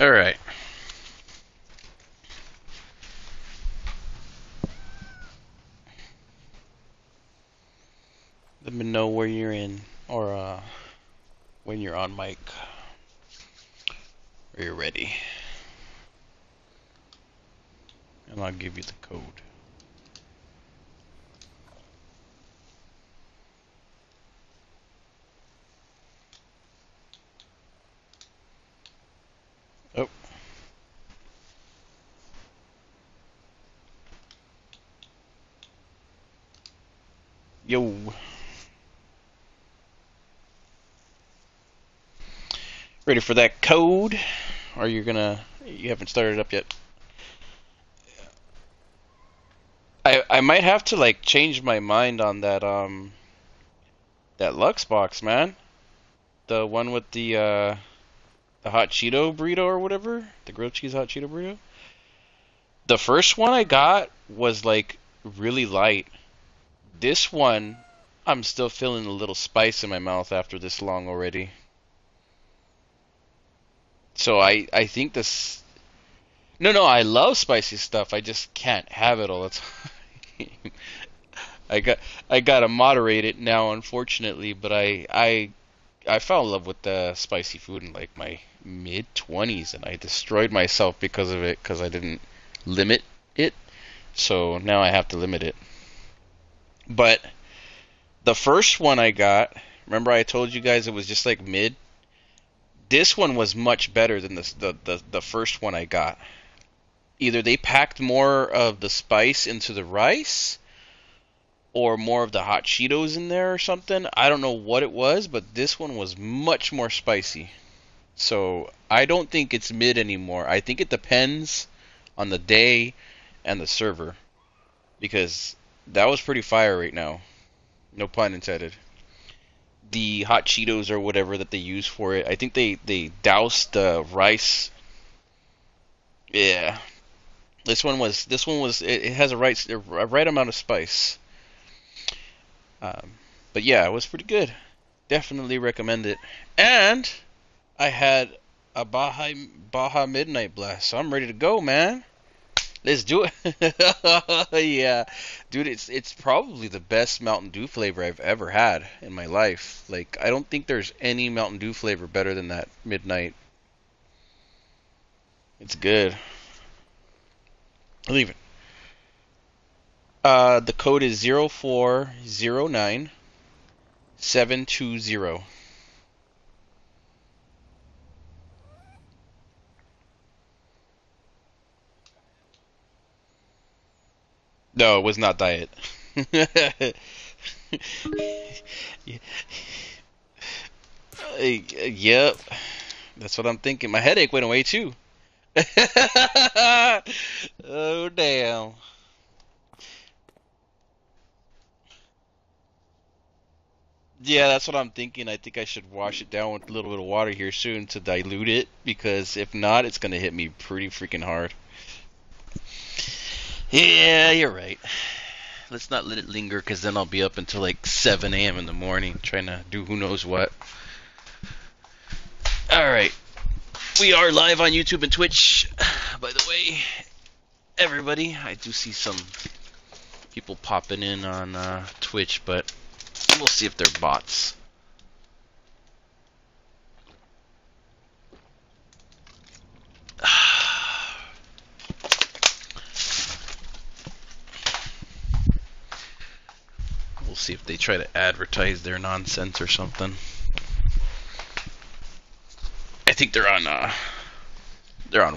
All right. Let me know where you're in, or when you're on mic, or you're ready, and I'll give you the code. Oh. Yo. Ready for that code? Or you haven't started it up yet? I might have to like change my mind on that Lux box, man. The one with the hot Cheeto burrito or whatever, the grilled cheese hot Cheeto burrito. The first one I got was like really light. This one, I'm still feeling a little spice in my mouth after this long already. So I think this. No, I love spicy stuff. I just can't have it all the time. I got I gotta moderate it now, unfortunately. But I fell in love with the spicy food in like my mid 20s, and I destroyed myself because of it because I didn't limit it. So now I have to limit it. But the first one I got, remember I told you guys it was just like mid. This one was much better than the first one I got. Either they packed more of the spice into the rice or more of the hot Cheetos in there or something. I don't know what it was, but this one was much more spicy. So I don't think it's mid anymore. I think it depends on the day and the server, because that was pretty fire right now. No pun intended. The hot Cheetos or whatever that they use for it, I think they doused the rice. Yeah, it has a right amount of spice. Um, but yeah, it was pretty good. Definitely recommend it. And I had a Baja Midnight Blast, so I'm ready to go, man. Let's do it. Yeah, dude, it's probably the best Mountain Dew flavor I've ever had in my life. Like, I don't think there's any Mountain Dew flavor better than that Midnight. It's good. Leave it. The code is 0409720. No, it was not diet. Yep, that's what I'm thinking. My headache went away too. Oh damn. Yeah, that's what I'm thinking. I think I should wash it down with a little bit of water here soon to dilute it, because if not, it's gonna hit me pretty freaking hard. Yeah, you're right. Let's not let it linger, because then I'll be up until like 7 a.m. in the morning trying to do who knows what. Alright. We are live on YouTube and Twitch, by the way, everybody. I do see some people popping in on Twitch, but we'll see if they're bots. We'll see if they try to advertise their nonsense or something. I think they're on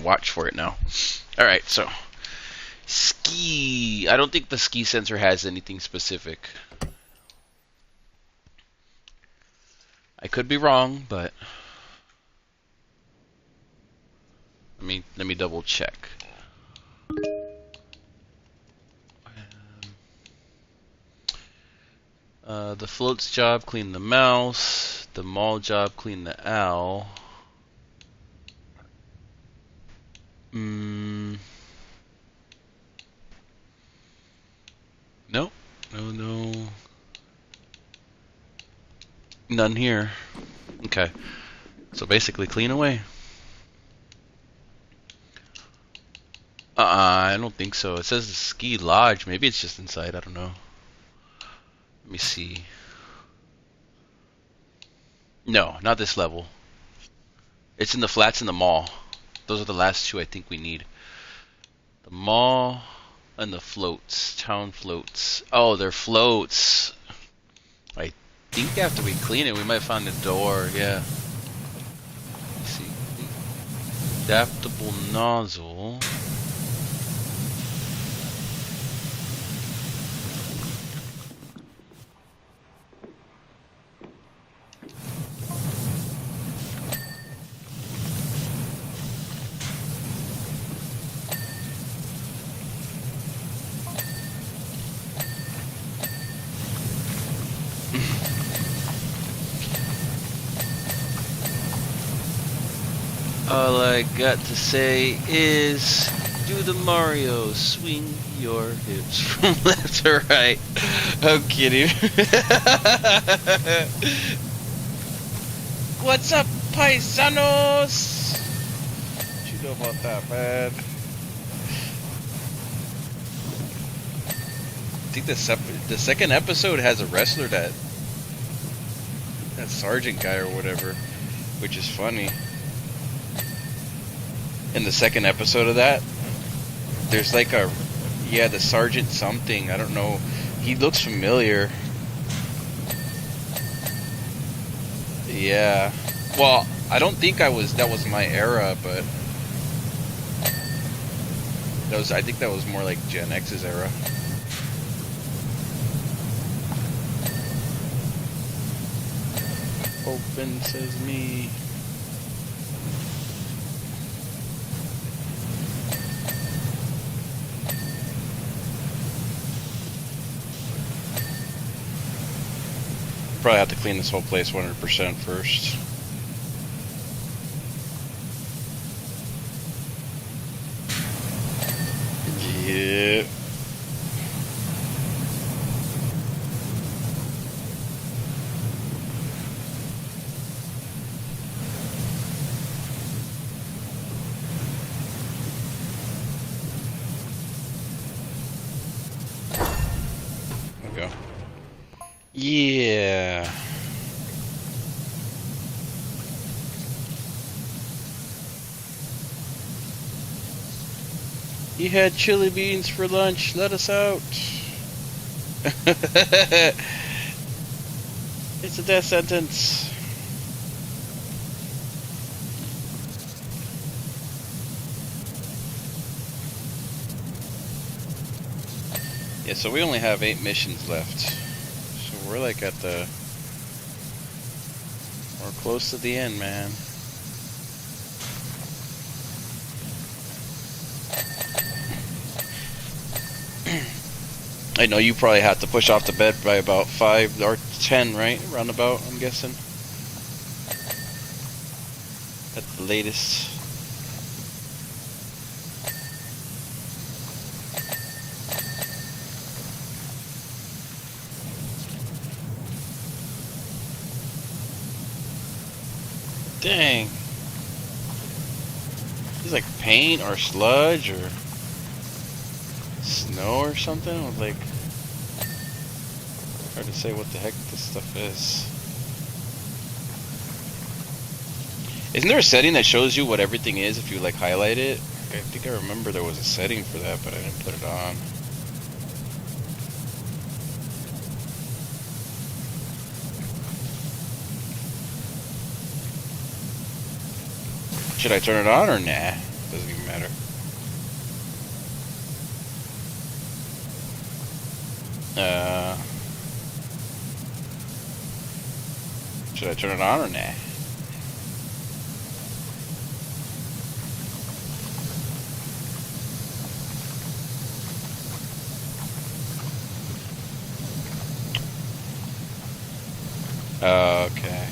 watch for it now. All right, so ski. I don't think the ski sensor has anything specific. I could be wrong, but let me double check. The floats job, clean the mouse. The mall job, clean the owl. Nope. No. None here. Okay. So basically clean away. I don't think so. It says the ski lodge. Maybe it's just inside. I don't know. Let me see. No, not this level. It's in the flats in the mall. Those are the last two I think we need. The mall and the floats. Town floats. Oh, they're floats. I think after we clean it, we might find a door. Yeah. Let's see. Adaptable nozzle. All I got to say is do the Mario, swing your hips from left to right. I'm kidding. What's up, paisanos? What you know about that, man? I think the second episode has a wrestler that sergeant guy or whatever, which is funny. In the second episode of that, there's like the sergeant something. I don't know. He looks familiar. Yeah. Well, I don't think that was my era, but I think that was more like Gen X's era. Open sesame. Probably have to clean this whole place 100% first. Yeah. There we go. Yeah. You had chili beans for lunch. Let us out. It's a death sentence. Yeah, so we only have 8 missions left. So we're like we're close to the end, man. I know you probably have to push off the bed by about 5 or 10, right? Roundabout, I'm guessing. At the latest. Dang. It's like paint or sludge or snow or something. With like, hard to say what the heck this stuff is. Isn't there a setting that shows you what everything is if you like highlight it? I think I remember there was a setting for that, but I didn't put it on. Should I turn it on or nah? Doesn't even matter. Should I turn it on or nah? Okay.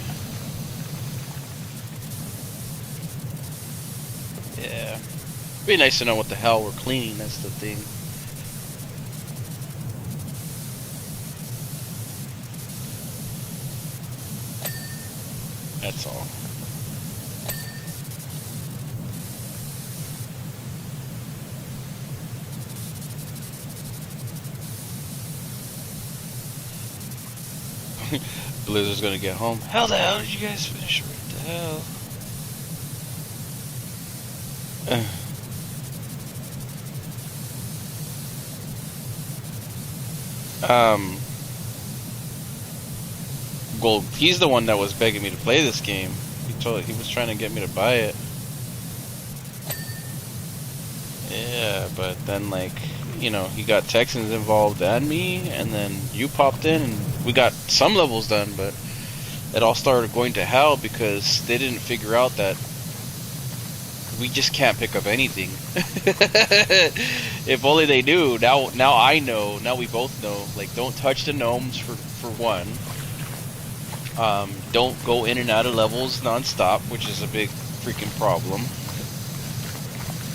Yeah. Be nice to know what the hell we're cleaning, that's the thing. That's all. Blizzard's gonna get home. How the hell did you guys finish? What the hell? Well, he's the one that was begging me to play this game. He was trying to get me to buy it. Yeah, but then like, you know, he got Texans involved and me, and then you popped in, and we got some levels done, but it all started going to hell because they didn't figure out that we just can't pick up anything. If only they knew. Now I know. Now we both know. Like, don't touch the gnomes for one. Don't go in and out of levels non-stop, which is a big freaking problem.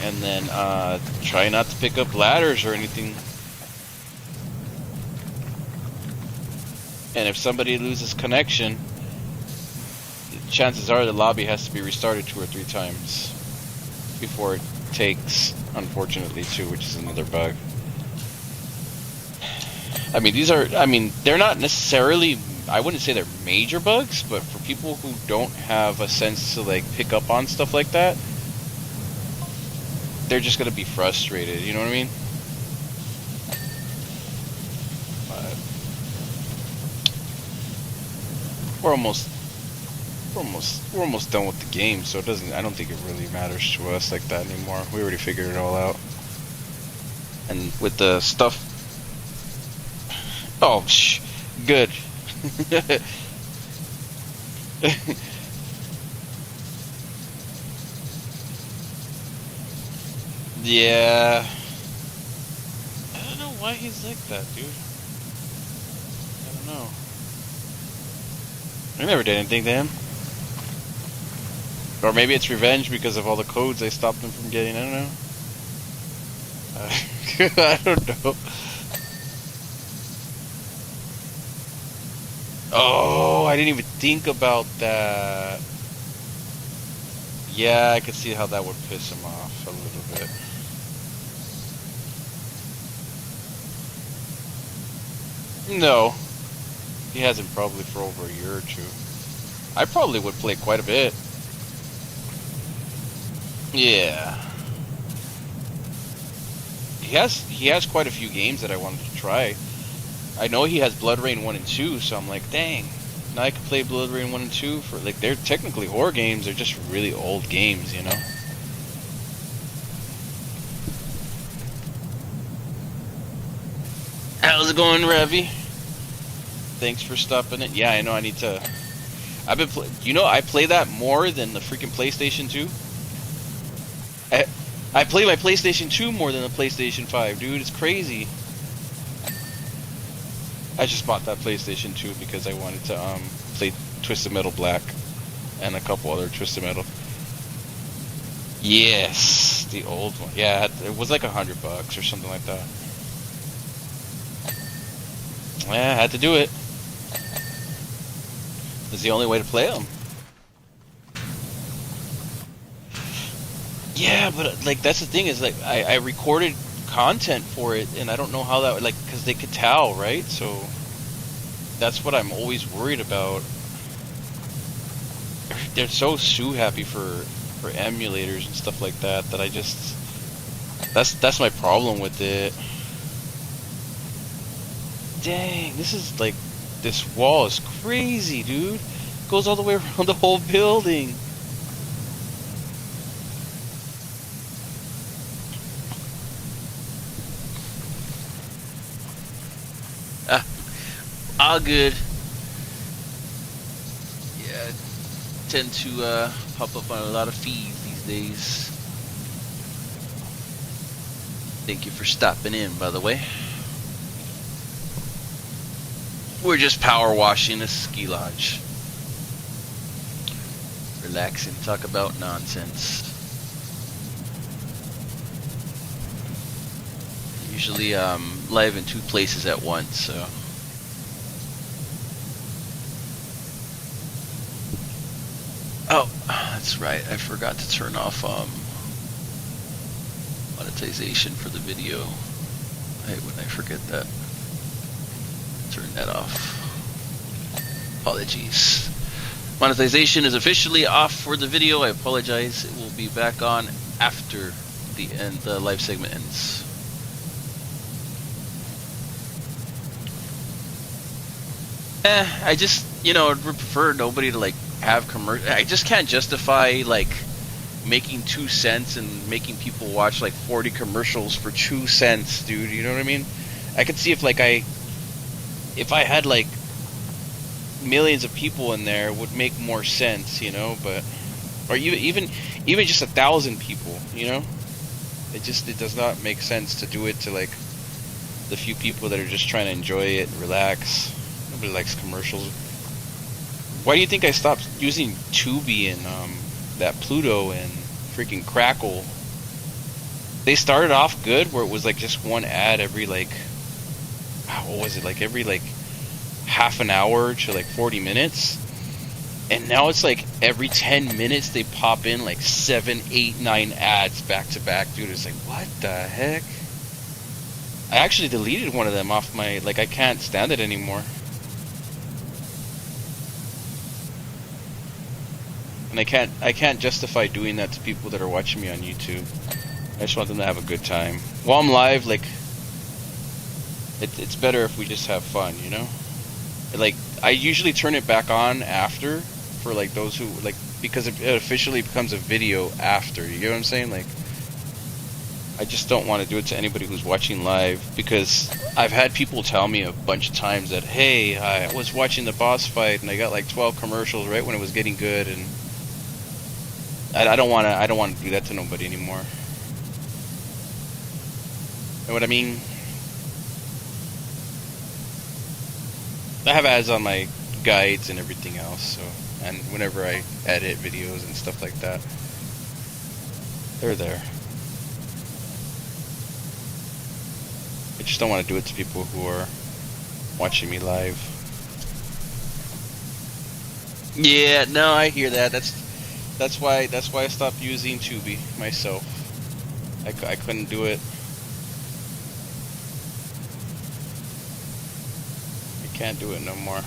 And then try not to pick up ladders or anything. And if somebody loses connection, chances are the lobby has to be restarted 2 or 3 times before it takes, unfortunately, 2, which is another bug. I mean, they're not necessarily, I wouldn't say they're major bugs, but for people who don't have a sense to like pick up on stuff like that, they're just gonna be frustrated, you know what I mean? But we're almost done with the game, so I don't think it really matters to us like that anymore. We already figured it all out. And with the stuff, oh, good. Yeah. I don't know why he's like that, dude. I don't know. I never did anything to him. Or maybe it's revenge because of all the codes I stopped him from getting. I don't know. I don't know. Oh, I didn't even think about that. Yeah, I could see how that would piss him off a little bit. No, he hasn't probably for over a year or 2. I probably would play quite a bit. Yeah. He has quite a few games that I wanted to try. I know he has Blood Rain 1 and 2, so I'm like, dang. Now I can play Blood Rain 1 and 2 for, like, they're technically horror games, they're just really old games, you know? How's it going, Revy? Thanks for stopping it. Yeah, I know I need to... I play that more than the freaking PlayStation 2. I play my PlayStation 2 more than the PlayStation 5, dude. It's crazy. I just bought that PlayStation 2 because I wanted to play Twisted Metal Black and a couple other Twisted Metal. Yes, the old one. Yeah, it was like $100 or something like that. Yeah, I had to do it. It's the only way to play them. Yeah, but like that's the thing is like I recorded content for it, and I don't know how that, like, because they could tell, right? So that's what I'm always worried about. They're so happy for emulators and stuff like that I just that's my problem with it. Dang, this wall is crazy, dude. It goes all the way around the whole building. All good. Yeah, I tend to pop up on a lot of feeds these days. Thank you for stopping in, by the way. We're just power washing a ski lodge. Relax and talk about nonsense. Usually live in 2 places at once, so. Oh, that's right. I forgot to turn off monetization for the video. I hate when I forget that. Turn that off. Apologies. Monetization is officially off for the video. I apologize. It will be back on after the live segment ends. I just, would prefer nobody to like have commercial. I just can't justify like making 2 cents and making people watch like 40 commercials for 2 cents, dude. You know what I mean? I could see if I had like millions of people in there, it would make more sense, but or even just 1,000 people, it does not make sense to do it to like the few people that are just trying to enjoy it, relax. Nobody likes commercials. Why do you think I stopped using Tubi and that Pluto and freaking Crackle? They started off good where it was like just one ad every like, what was it, like every like half an hour to like 40 minutes, and now it's like every 10 minutes they pop in like 7, 8, 9 ads back to back, dude. It's like, what the heck? I actually deleted one of them off my, like, I can't stand it anymore. And I can't justify doing that to people that are watching me on YouTube. I just want them to have a good time. While I'm live, like, it's better if we just have fun, Like, I usually turn it back on after for like those who like, because it officially becomes a video after. You get what I'm saying? Like, I just don't want to do it to anybody who's watching live, because I've had people tell me a bunch of times that, hey, I was watching the boss fight and I got like 12 commercials right when it was getting good, and I don't want to do that to nobody anymore. Know what I mean? I have ads on my guides and everything else, so, and whenever I edit videos and stuff like that, they're there. I just don't want to do it to people who are watching me live. Yeah, no, I hear that. That's why I stopped using Tubi myself. I couldn't do it. Can't do it no more.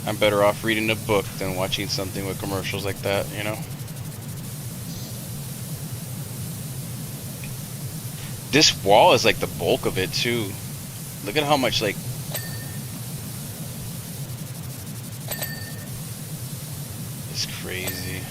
I'm better off reading a book than watching something with commercials like that, This wall is like the bulk of it too. Look at how much like it's crazy.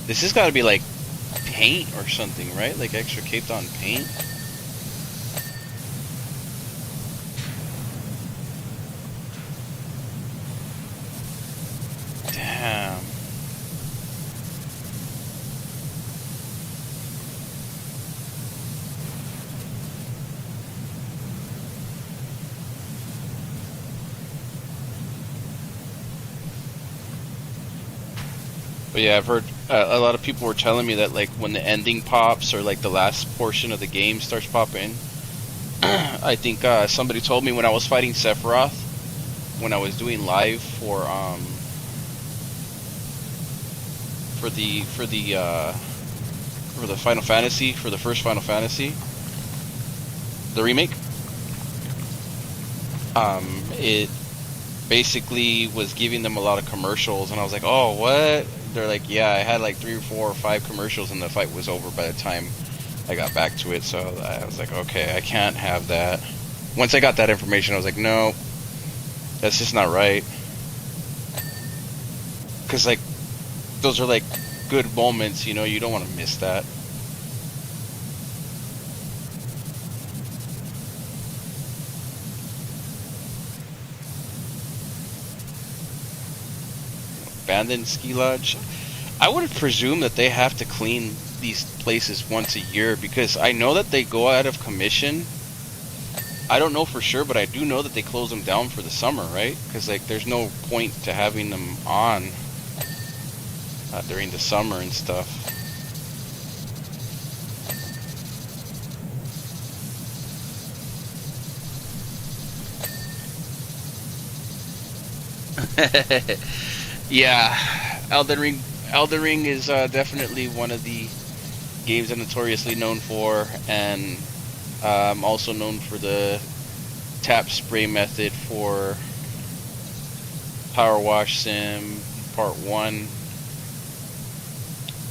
This has got to be like paint or something, right? Like extra caped on paint. Damn. But yeah, I've heard a lot of people were telling me that like when the ending pops or like the last portion of the game starts popping, I think somebody told me when I was fighting Sephiroth, when I was doing live for the Final Fantasy, for the first Final Fantasy, the remake, it basically was giving them a lot of commercials, and I was like, oh, what? They're like, yeah, I had like 3 or 4 or 5 commercials and the fight was over by the time I got back to it. So I was like, okay, I can't have that. Once I got that information, I was like, no, that's just not right. Because like, those are like good moments, you don't want to miss that. Abandoned ski lodge. I would presume that they have to clean these places once a year, because I know that they go out of commission. I don't know for sure, but I do know that they close them down for the summer, right? Because like there's no point to having them on during the summer and stuff. Yeah, Elden Ring. Elden Ring is definitely one of the games I'm notoriously known for, and I'm also known for the tap spray method for Powerwash Sim Part 1.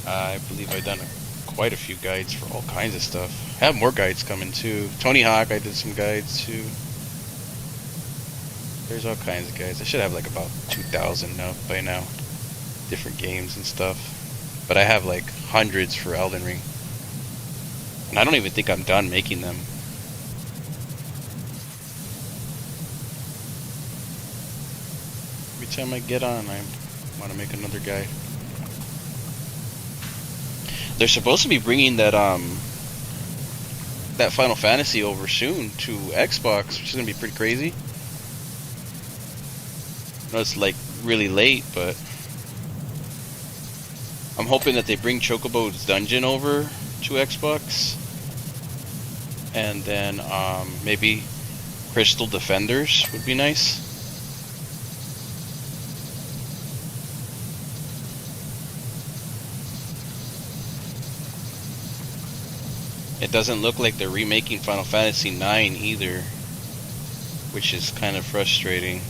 I believe I've done quite a few guides for all kinds of stuff. I have more guides coming too. Tony Hawk, I did some guides too. There's all kinds of guides. I should have like about 2,000 now by now. Different games and stuff. But I have like hundreds for Elden Ring. And I don't even think I'm done making them. Every time I get on, I want to make another guide. They're supposed to be bringing that Final Fantasy over soon to Xbox, which is gonna be pretty crazy. I know it's like really late, but I'm hoping that they bring Chocobo's Dungeon over to Xbox, and then maybe Crystal Defenders would be nice. It doesn't look like they're remaking Final Fantasy IX either, which is kind of frustrating.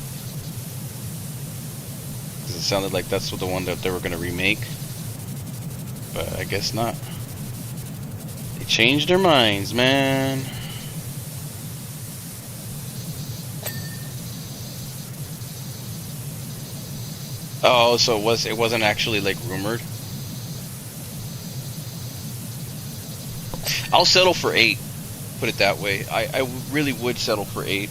Because it sounded like that's the one that they were going to remake. But I guess not. They changed their minds, man. Oh, so it wasn't actually like rumored? I'll settle for 8. Put it that way. I really would settle for 8.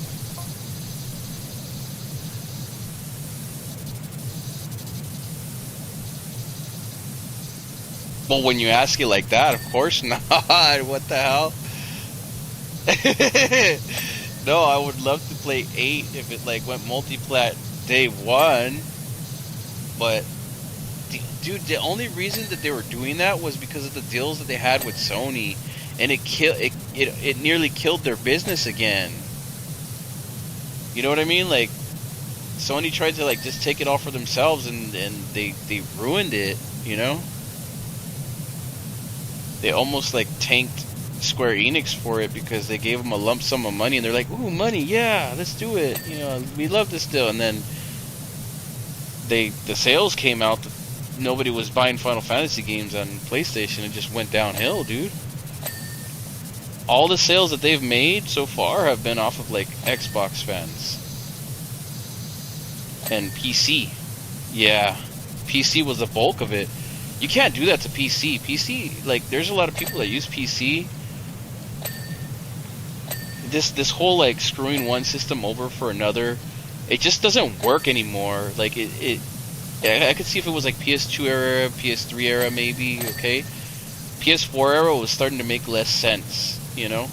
Well, when you ask it like that, of course not. What the hell? No, I would love to play 8 if it like went multi-plat day 1. But dude, the only reason that they were doing that was because of the deals that they had with Sony, and it nearly killed their business again. You know what I mean? Like Sony tried to like just take it all for themselves, and they ruined it. You know, they almost like tanked Square Enix for it because they gave them a lump sum of money, and they're like, "Ooh, money, yeah, let's do it. You know, we love this deal." And then the sales came out. Nobody was buying Final Fantasy games on PlayStation. It just went downhill, dude. All the sales that they've made so far have been off of like Xbox fans and PC. Yeah, PC was the bulk of it. You can't do that to PC. PC, like, there's a lot of people that use PC. This whole like screwing one system over for another, it just doesn't work anymore. Like I could see if it was like PS2 era, PS3 era maybe, okay? PS4 era was starting to make less sense, you know?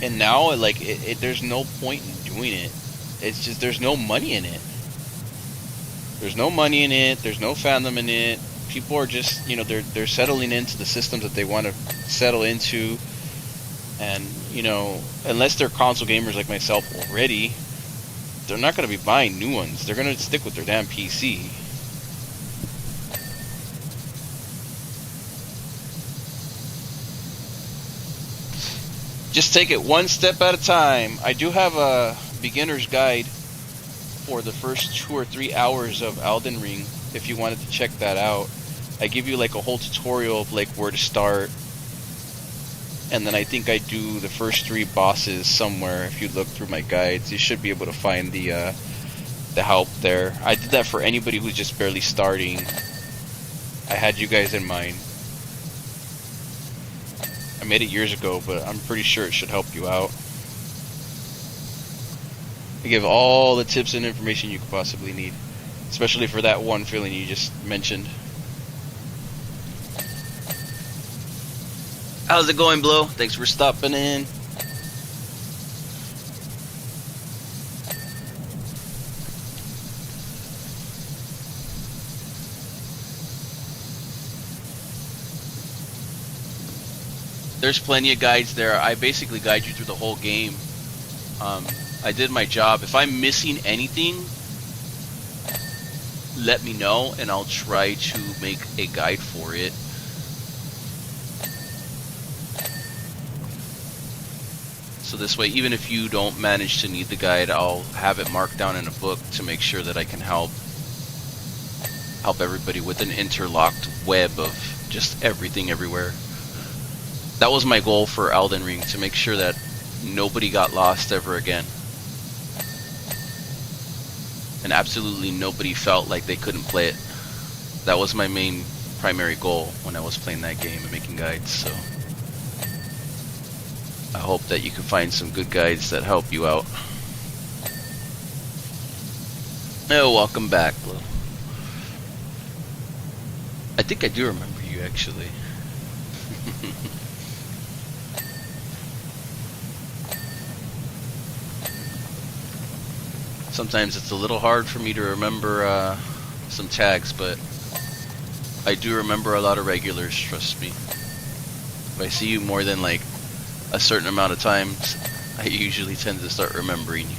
And now, like, there's no point in doing it. It's just, there's no money in it. There's no money in it, there's no fandom in it. People are just, you know, they're settling into the systems that they want to settle into. And, you know, unless they're console gamers like myself already, they're not going to be buying new ones. They're going to stick with their damn PC. Just take it one step at a time. I do have a beginner's guide for the first 2 or 3 hours of Elden Ring, if you wanted to check that out. I give you like a whole tutorial of like where to start. And then I think I do the first 3 bosses somewhere. If you look through my guides, you should be able to find the help there. I did that for anybody who's just barely starting. I had you guys in mind. I made it years ago, but I'm pretty sure it should help you out. I give all the tips and information you could possibly need, especially for that one feeling you just mentioned. How's it going, Blow? Thanks for stopping in. There's plenty of guides there. I basically guide you through the whole game. I did my job. If I'm missing anything, let me know, and I'll try to make a guide for it. So this way, even if you don't manage to need the guide, I'll have it marked down in a book to make sure that I can help everybody with an interlocked web of just everything everywhere. That was my goal for Elden Ring, to make sure that nobody got lost ever again. And absolutely nobody felt like they couldn't play it. That was my main primary goal when I was playing that game and making guides, so I hope that you can find some good guides that help you out. Oh, welcome back, Blue. I think I do remember you, actually. Sometimes it's a little hard for me to remember some tags, but I do remember a lot of regulars, trust me. If I see you more than like a certain amount of times, I usually tend to start remembering you.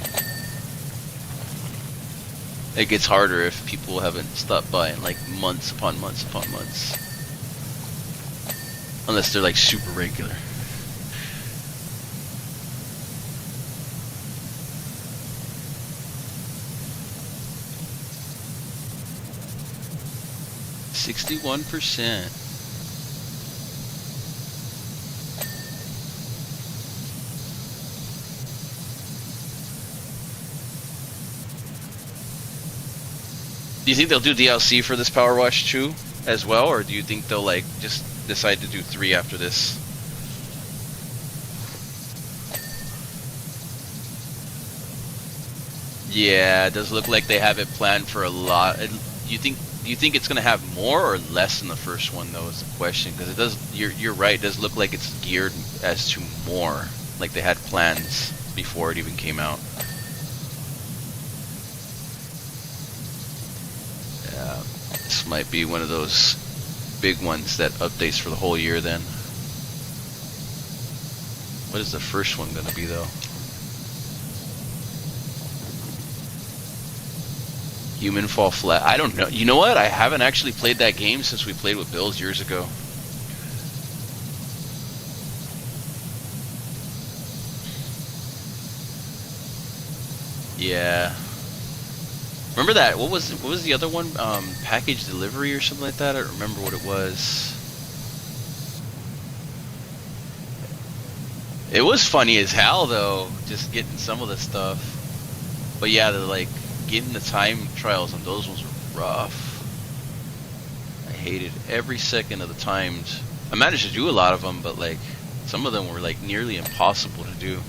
It gets harder if people haven't stopped by in like months upon months upon months. Unless they're like super regular. %61%. Do you think they'll do DLC for this Powerwash 2 as well, or do you think they'll like just decide to do 3 after this? Yeah, it does look like they have it planned for a lot. Do you think it's gonna have more or less than the first one, though, is the question? Because it does. You're right. It does look like it's geared as to more, like they had plans before it even came out. Yeah, this might be one of those big ones that updates for the whole year. Then, what is the first one gonna be, though? Human Fall Flat. I don't know. You know what? I haven't actually played that game since we played with Bills years ago. Yeah. Remember that? What was the other one? Package delivery or something like that? I don't remember what it was. It was funny as hell, though, just getting some of the stuff. But yeah, they're like getting the time trials on those ones were rough. I hated every second of the times. I managed to do a lot of them, but like some of them were like nearly impossible to do.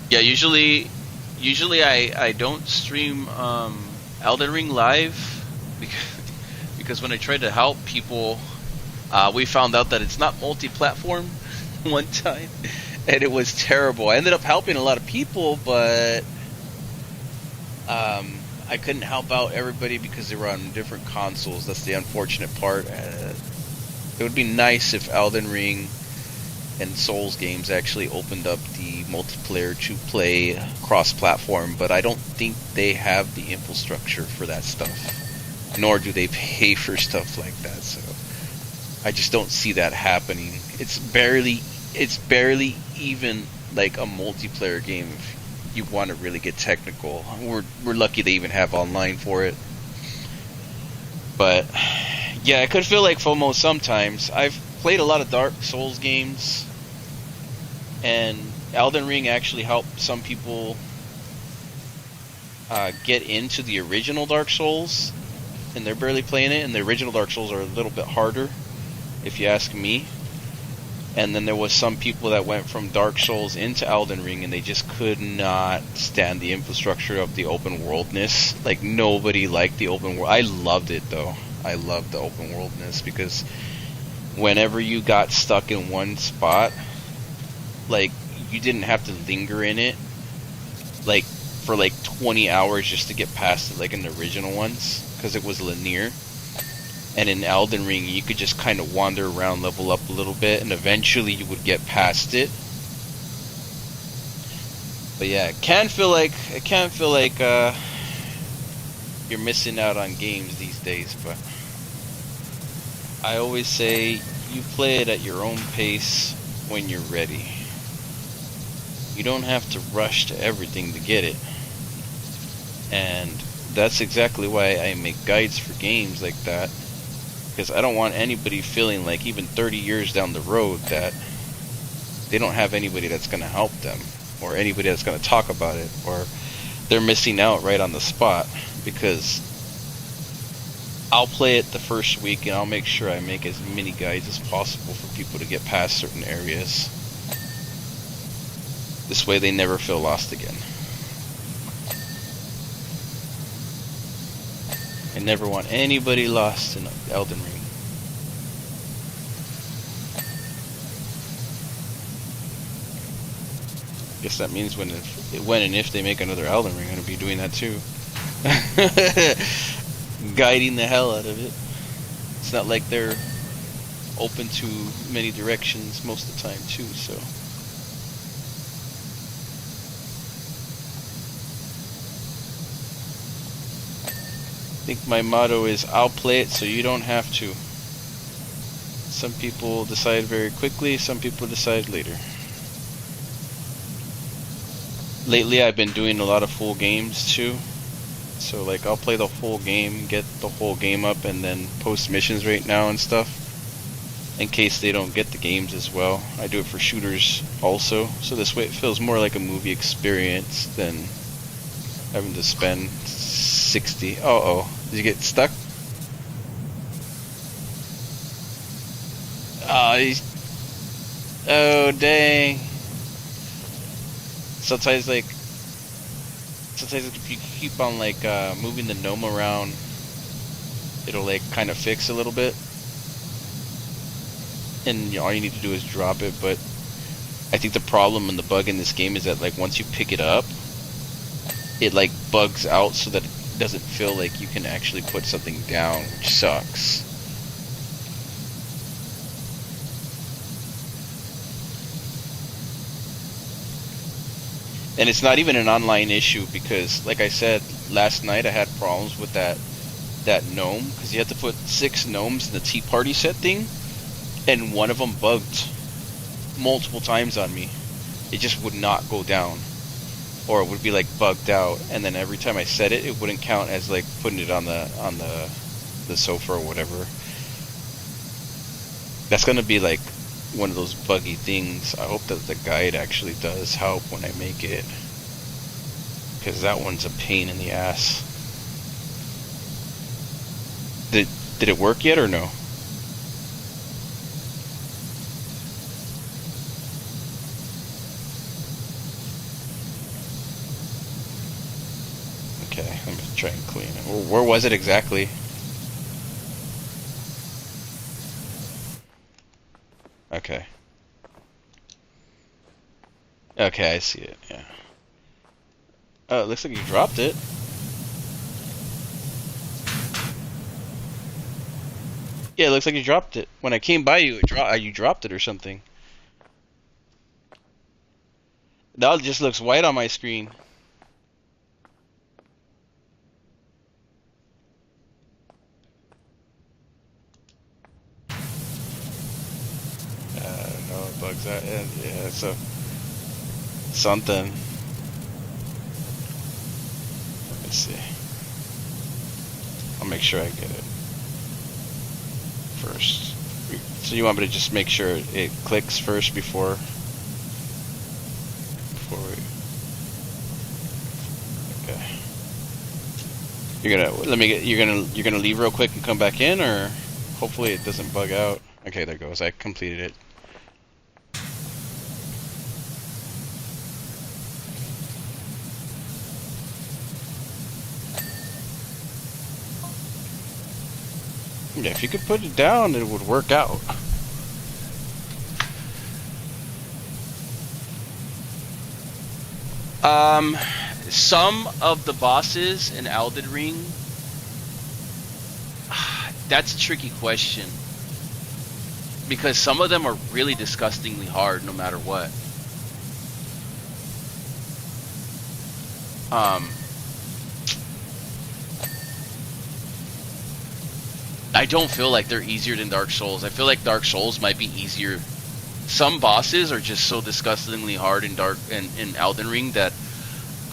Yeah, usually I don't stream Elden Ring live because when I tried to help people, we found out that it's not multi-platform one time, and it was terrible. I ended up helping a lot of people, but I couldn't help out everybody because they were on different consoles. That's the unfortunate part. It would be nice if Elden Ring and Souls games actually opened up the multiplayer to play cross-platform, but I don't think they have the infrastructure for that stuff, nor do they pay for stuff like that, so I just don't see that happening. It's barely even like a multiplayer game if you want to really get technical. We're lucky they even have online for it. But yeah, it could feel like FOMO sometimes. I've played a lot of Dark Souls games, and Elden Ring actually helped some people get into the original Dark Souls, and they're barely playing it, and the original Dark Souls are a little bit harder, if you ask me. And then there was some people that went from Dark Souls into Elden Ring, and they just could not stand the infrastructure of the open worldness. Like, nobody liked the open world. I loved it, though. I loved the open worldness, because whenever you got stuck in one spot, like, you didn't have to linger in it, like, for like 20 hours just to get past it, like in the original ones, because it was linear. And in Elden Ring, you could just kind of wander around, level up a little bit, and eventually you would get past it. But yeah, it can feel like you're missing out on games these days. But I always say you play it at your own pace when you're ready. You don't have to rush to everything to get it. And that's exactly why I make guides for games like that. Because I don't want anybody feeling like even 30 years down the road that they don't have anybody that's going to help them, or anybody that's going to talk about it, or they're missing out right on the spot. Because I'll play it the first week and I'll make sure I make as many guides as possible for people to get past certain areas. This way they never feel lost again. I never want anybody lost in Elden Ring. Guess that means when and if they make another Elden Ring, I'm gonna be doing that too. Guiding the hell out of it. It's not like they're open to many directions most of the time too, so. I think my motto is, I'll play it so you don't have to. Some people decide very quickly, some people decide later. Lately I've been doing a lot of full games too. So like I'll play the whole game, get the whole game up, and then post missions right now and stuff. In case they don't get the games as well. I do it for shooters also. So this way it feels more like a movie experience than having to spend 60. Uh-oh. Did you get stuck? Oh, dang. Sometimes if you keep on like moving the gnome around, it'll like kind of fix a little bit. And you know, all you need to do is drop it. But I think the problem and the bug in this game is that like once you pick it up, it like bugs out so that it doesn't feel like you can actually put something down, which sucks. And it's not even an online issue because, like I said, last night I had problems with that gnome because you had to put 6 gnomes in the Tea Party set thing, and one of them bugged multiple times on me. It just would not go down, or it would be like bugged out, and then every time I set it, it wouldn't count as like putting it on the sofa or whatever. That's gonna be like one of those buggy things. I hope that the guide actually does help when I make it, because that one's a pain in the ass. Did it work yet or no? Okay, let me try and clean it. Where was it exactly? Okay. Okay, I see it, yeah. Oh, it looks like you dropped it. Yeah, it looks like you dropped it. When I came by you, you dropped it or something. Now it just looks white on my screen. No, it bugs out. Yeah, so something. Let me see. I'll make sure I get it first. So you want me to just make sure it clicks first before we? Okay. You're gonna leave real quick and come back in, or hopefully it doesn't bug out. Okay, there goes. I completed it. Yeah, if you could put it down, it would work out. Some of the bosses in Elden Ring, That's a tricky question because some of them are really disgustingly hard, no matter what. Um, I don't feel like they're easier than Dark Souls. I feel like Dark Souls might be easier. Some bosses are just so disgustingly hard in in Elden Ring that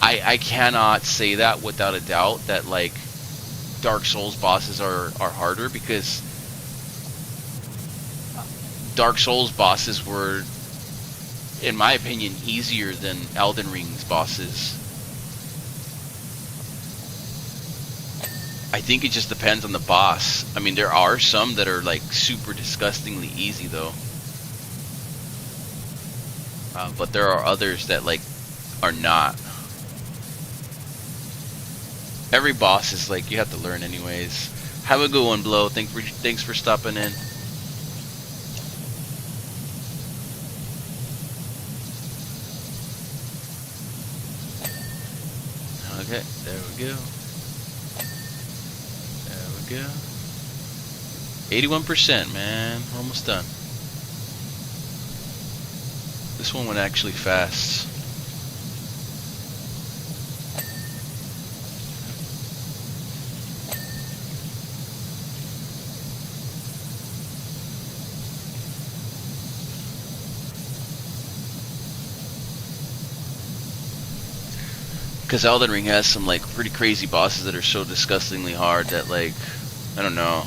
I cannot say that without a doubt that like Dark Souls bosses are harder because Dark Souls bosses were, in my opinion, easier than Elden Ring's bosses. I think it just depends on the boss. I mean, there are some that are like super disgustingly easy though, but there are others that like are not. Every boss is like you have to learn anyways. Have a good one, Blow. Thanks for stopping in. Okay, there we go. There we go. 81%, man. Almost done. This one went actually fast. Because Elden Ring has some like pretty crazy bosses that are so disgustingly hard that like, I don't know.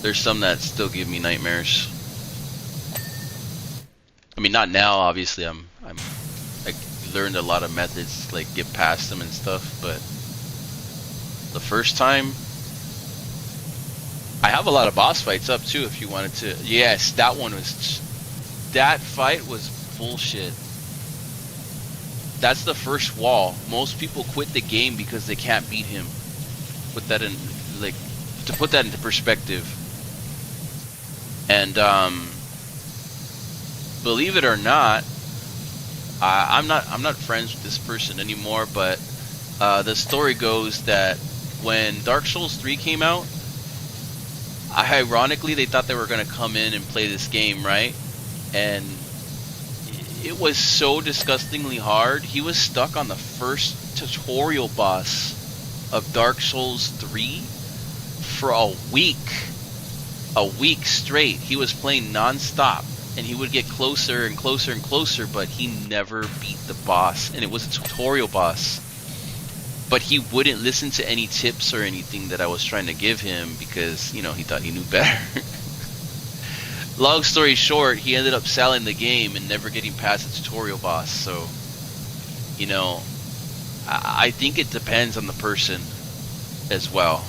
There's some that still give me nightmares. I mean, not now, obviously. I learned a lot of methods to like get past them and stuff, but the first time, I have a lot of boss fights up too. If you wanted to, yes, that fight was bullshit. That's the first wall. Most people quit the game because they can't beat him. Put that in, like, to put that into perspective. And believe it or not, I'm not friends with this person anymore. But the story goes that when Dark Souls 3 came out, ironically they thought they were gonna come in and play this game, right? And it was so disgustingly hard. He was stuck on the first tutorial boss of Dark Souls 3 for a week. A week straight. He was playing non-stop, and he would get closer and closer and closer, but he never beat the boss, and it was a tutorial boss. But he wouldn't listen to any tips or anything that I was trying to give him because, you know, he thought he knew better. Long story short, he ended up selling the game and never getting past the tutorial boss. So, you know, I think it depends on the person as well.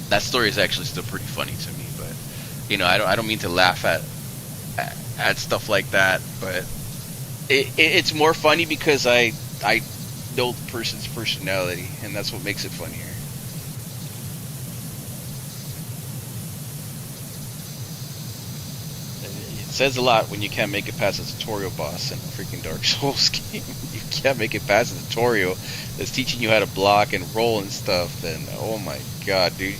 That story is actually still pretty funny to me, but you know, I don't mean to laugh at stuff like that, but it's more funny because I know the person's personality, and that's what makes it funnier. It says a lot when you can't make it past a tutorial boss in a freaking Dark Souls game. You can't make it past a tutorial that's teaching you how to block and roll and stuff, then oh my god, dude,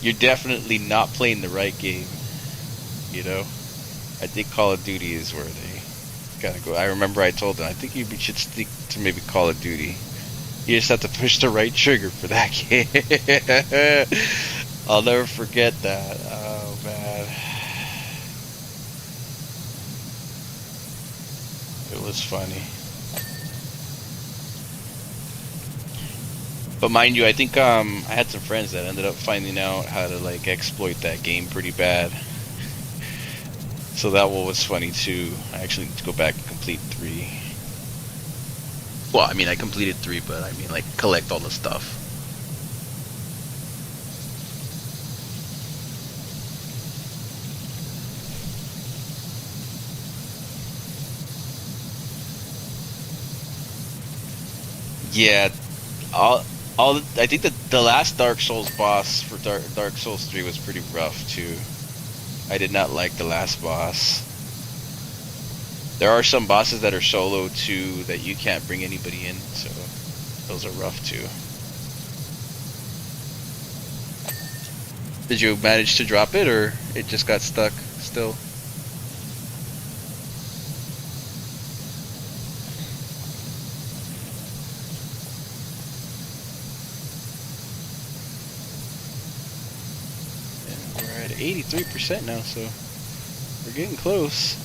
you're definitely not playing the right game. You know? I think Call of Duty is where they gotta go. I remember I told them I think you should stick to maybe Call of Duty. You just have to push the right trigger for that game. I'll never forget that. Oh man. It was funny. But mind you, I think I had some friends that ended up finding out how to like exploit that game pretty bad. So that one was funny too. I actually need to go back and complete 3. Well, I mean, I completed 3, but I mean like collect all the stuff. Yeah, I think the last Dark Souls boss for Dark Souls 3 was pretty rough too. I did not like the last boss. There are some bosses that are solo too that you can't bring anybody in, so Those are rough too. Did you manage to drop it, or it just got stuck still? And we're at 83% now, so we're getting close.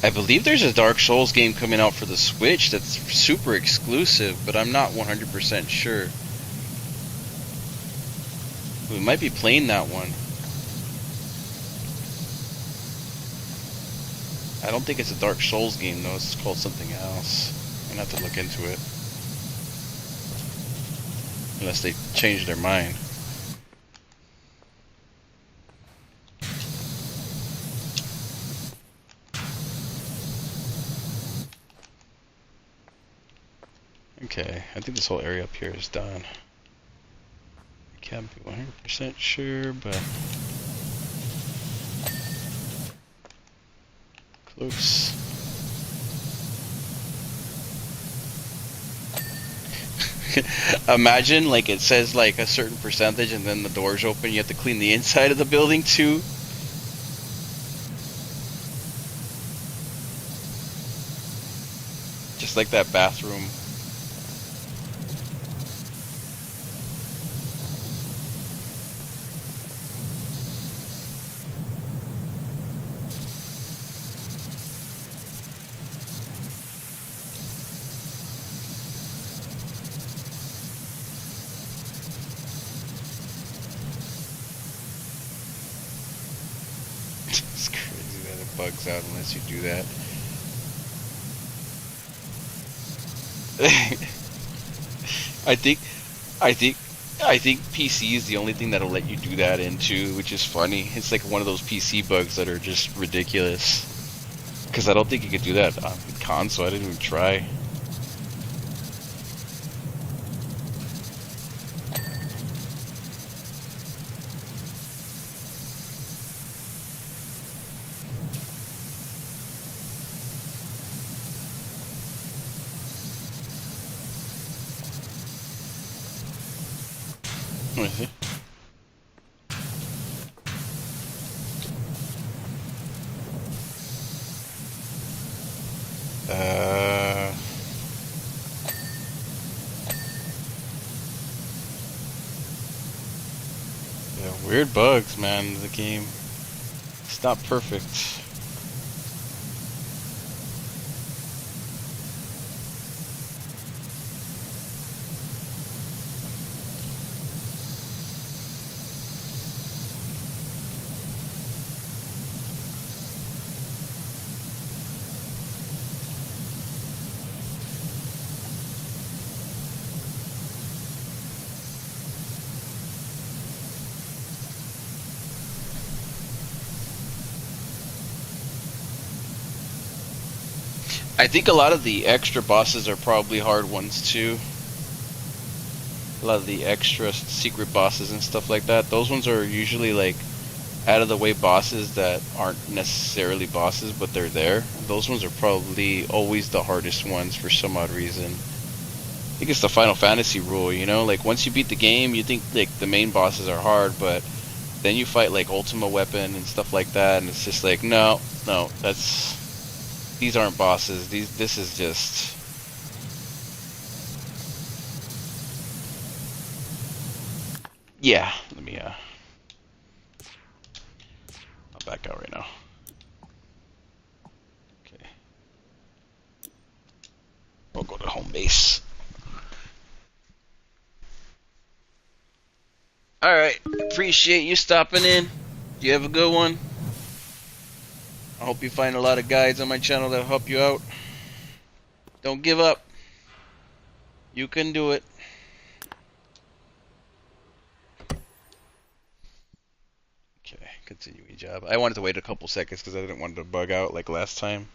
I believe there's a Dark Souls game coming out for the Switch that's super exclusive, but I'm not 100% sure. We might be playing that one. I don't think it's a Dark Souls game though, it's called something else. I'm gonna have to look into it. Unless they change their mind. Okay, I think this whole area up here is done. I can't be 100% sure, but close. Imagine like it says like a certain percentage and then the doors open, you have to clean the inside of the building too. Just like that bathroom. It's crazy that it bugs out unless you do that. I think, I think, I think PC is the only thing that'll let you do that into, which is funny. It's like one of those PC bugs that are just ridiculous. Because I don't think you could do that on console. I didn't even try. Let me see. Yeah, weird bugs, man. The game, it's not perfect. I think a lot of the extra bosses are probably hard ones too. A lot of the extra secret bosses and stuff like that. Those ones are usually like out of the way bosses that aren't necessarily bosses, but they're there. Those ones are probably always the hardest ones for some odd reason. I think it's the Final Fantasy rule, you know? Like once you beat the game, you think like the main bosses are hard, but then you fight like Ultima Weapon and stuff like that, and it's just like no, no, these aren't bosses. This is just. Yeah, let me I'll back out right now. Okay. We'll go to home base. Alright, appreciate you stopping in. You have a good one. I hope you find a lot of guides on my channel that'll help you out. Don't give up. You can do it. Okay, continuing job. I wanted to wait a couple seconds because I didn't want it to bug out like last time.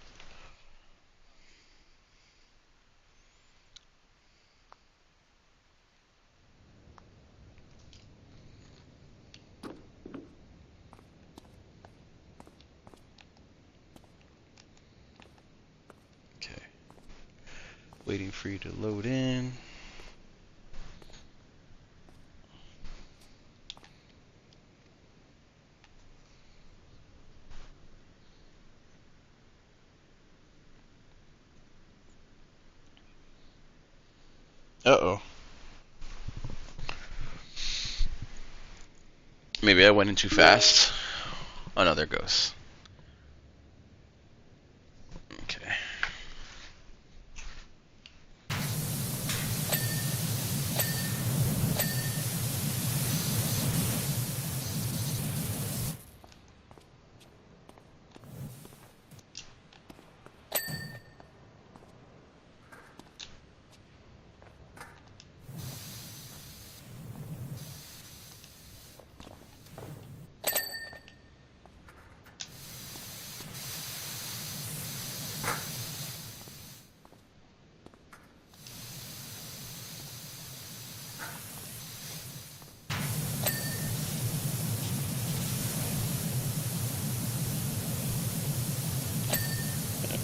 Waiting for you to load in. Uh-oh. Maybe I went in too fast. Oh no, there it goes. Okay.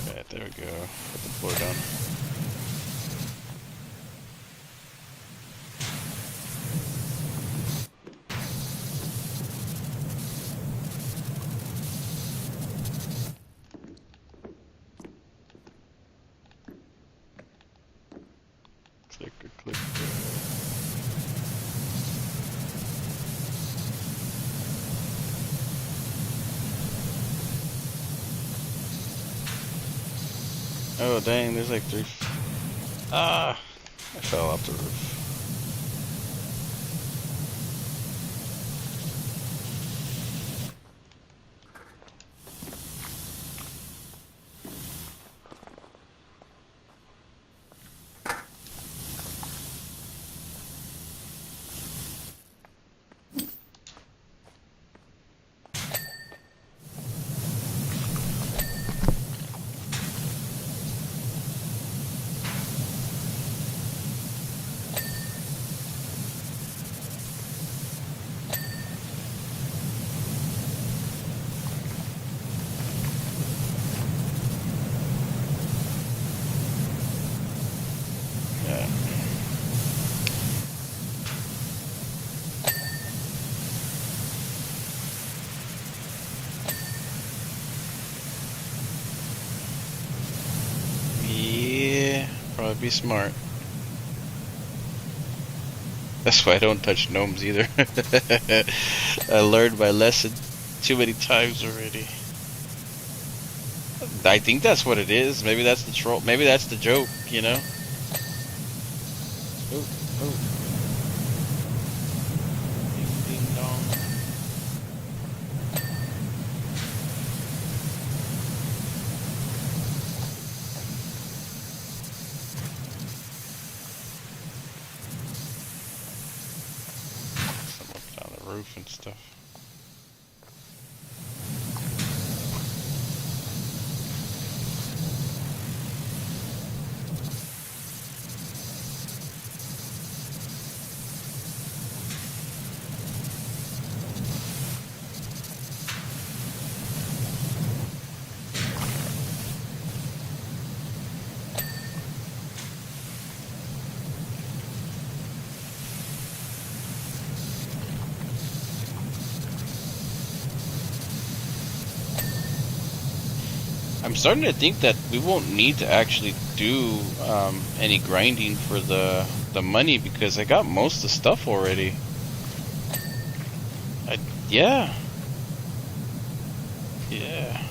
Alright, there we go. Put the floor down. Click. Oh dang, there's like 3. Ah! I fell off the roof. Yeah. Yeah, probably be smart. That's why I don't touch gnomes either. I learned my lesson too many times already. I think that's what it is. Maybe that's the troll. Maybe that's the joke, you know? Oh, oh. Ding, ding, dong. Someone down the roof and stuff. I'm starting to think that we won't need to actually do any grinding for the money because I got most of the stuff already. Yeah. Yeah.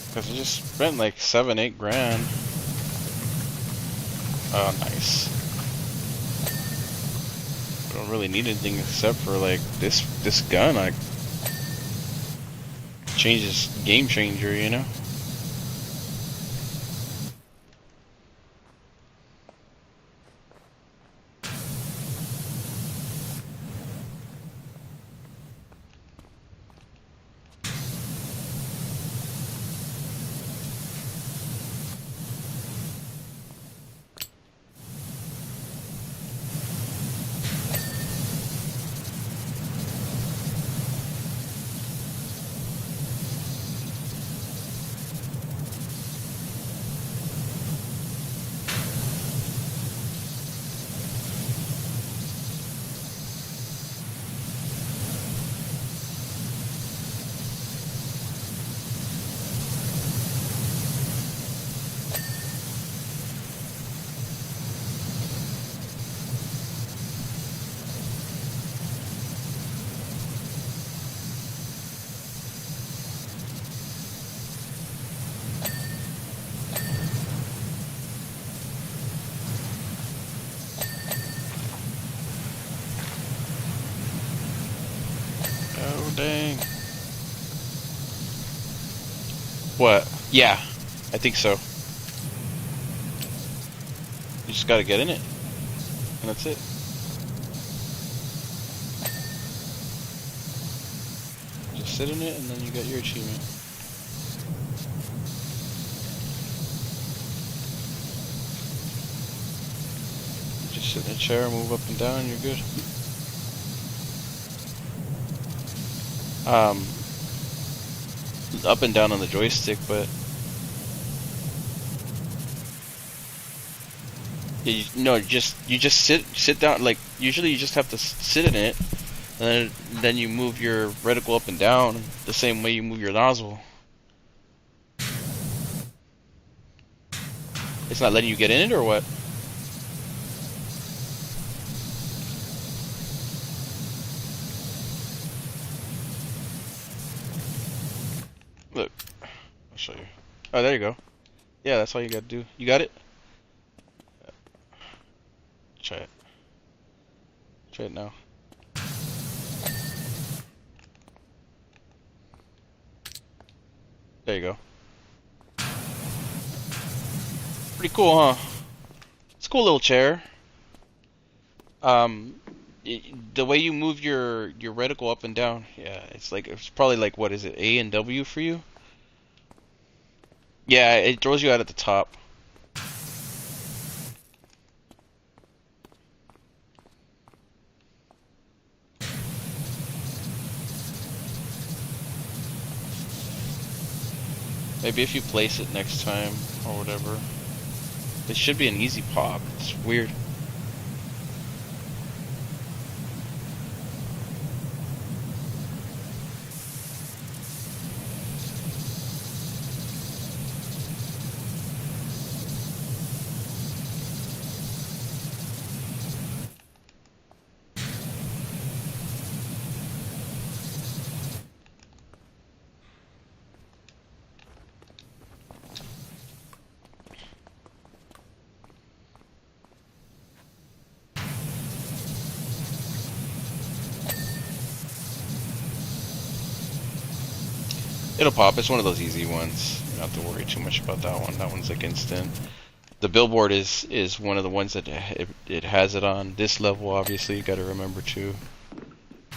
Because I just spent like 7-8 grand. Oh, nice. I don't really need anything except for like this gun. I changes game changer, you know. Oh dang. What? Yeah, I think so. You just gotta get in it, and that's it. Just sit in it, and then you got your achievement. Just sit in a chair, move up and down, you're good. Up and down on the joystick, but yeah, no, you just sit down. Like usually, you just have to sit in it, and then you move your reticle up and down the same way you move your nozzle. It's not letting you get in it, or what? Look, I'll show you. Oh, there you go. Yeah, that's all you gotta do. You got it? Try it. Try it now. There you go. Pretty cool, huh? It's a cool little chair. The way you move your reticle up and down, yeah, it's probably like, what is it, A and W for you? Yeah, it throws you out at the top. Maybe if you place it next time or whatever. It should be an easy pop. It's weird. It'll pop. It's one of those easy ones. You don't have to worry too much about that one. That one's like instant. The billboard is one of the ones that it has it on. This level, obviously, you got to remember too.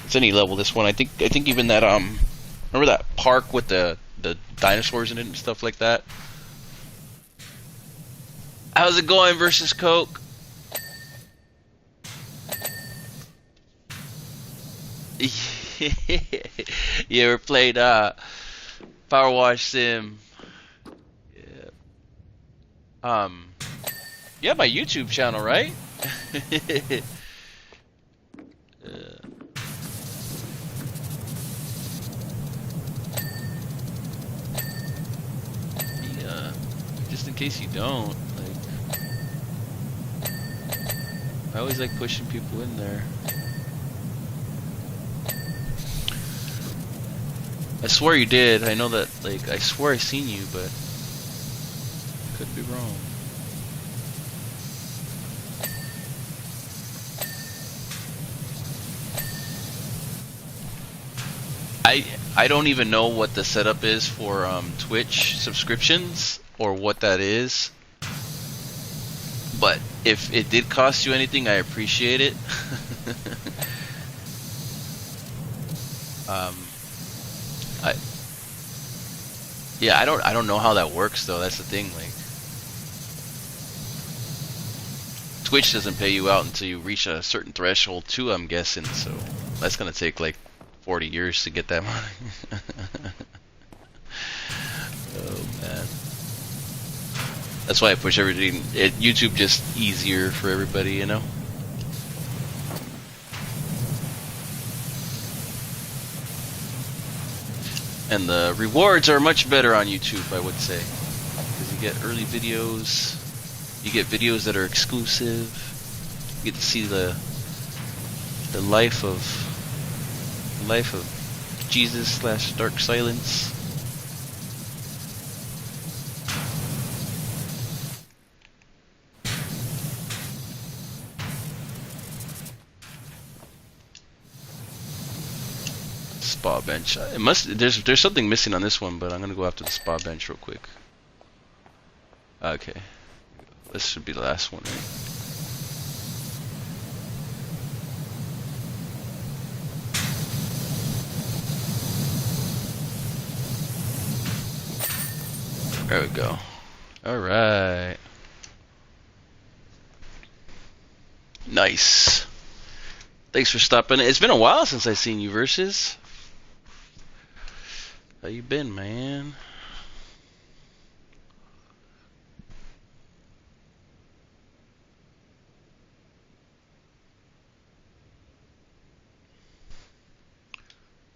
It's any level. This one, I think even that remember that park with the dinosaurs in it and stuff like that. How's it going versus Coke? You ever played Powerwash Sim? Yeah. You have my YouTube channel, right? Yeah. Just in case you don't, like, I always like pushing people in there. I swear you did. I know that, like, I swear I seen you, but I could be wrong. I don't even know what the setup is for Twitch subscriptions or what that is. But if it did cost you anything, I appreciate it. Yeah, I don't know how that works though. That's the thing. Like, Twitch doesn't pay you out until you reach a certain threshold too, I'm guessing. So that's gonna take like 40 years to get that money. Oh man. That's why I push everything. YouTube just easier for everybody, you know. And the rewards are much better on YouTube, I would say, because you get early videos, you get videos that are exclusive, you get to see the life of Jesus / Dark Silence. Spa bench. It must. There's something missing on this one, but I'm gonna go after the spa bench real quick. Okay. This should be the last one, right? There we go. Alright. Nice. Thanks for stopping. It's been a while since I've seen you, Versus. How you been, man?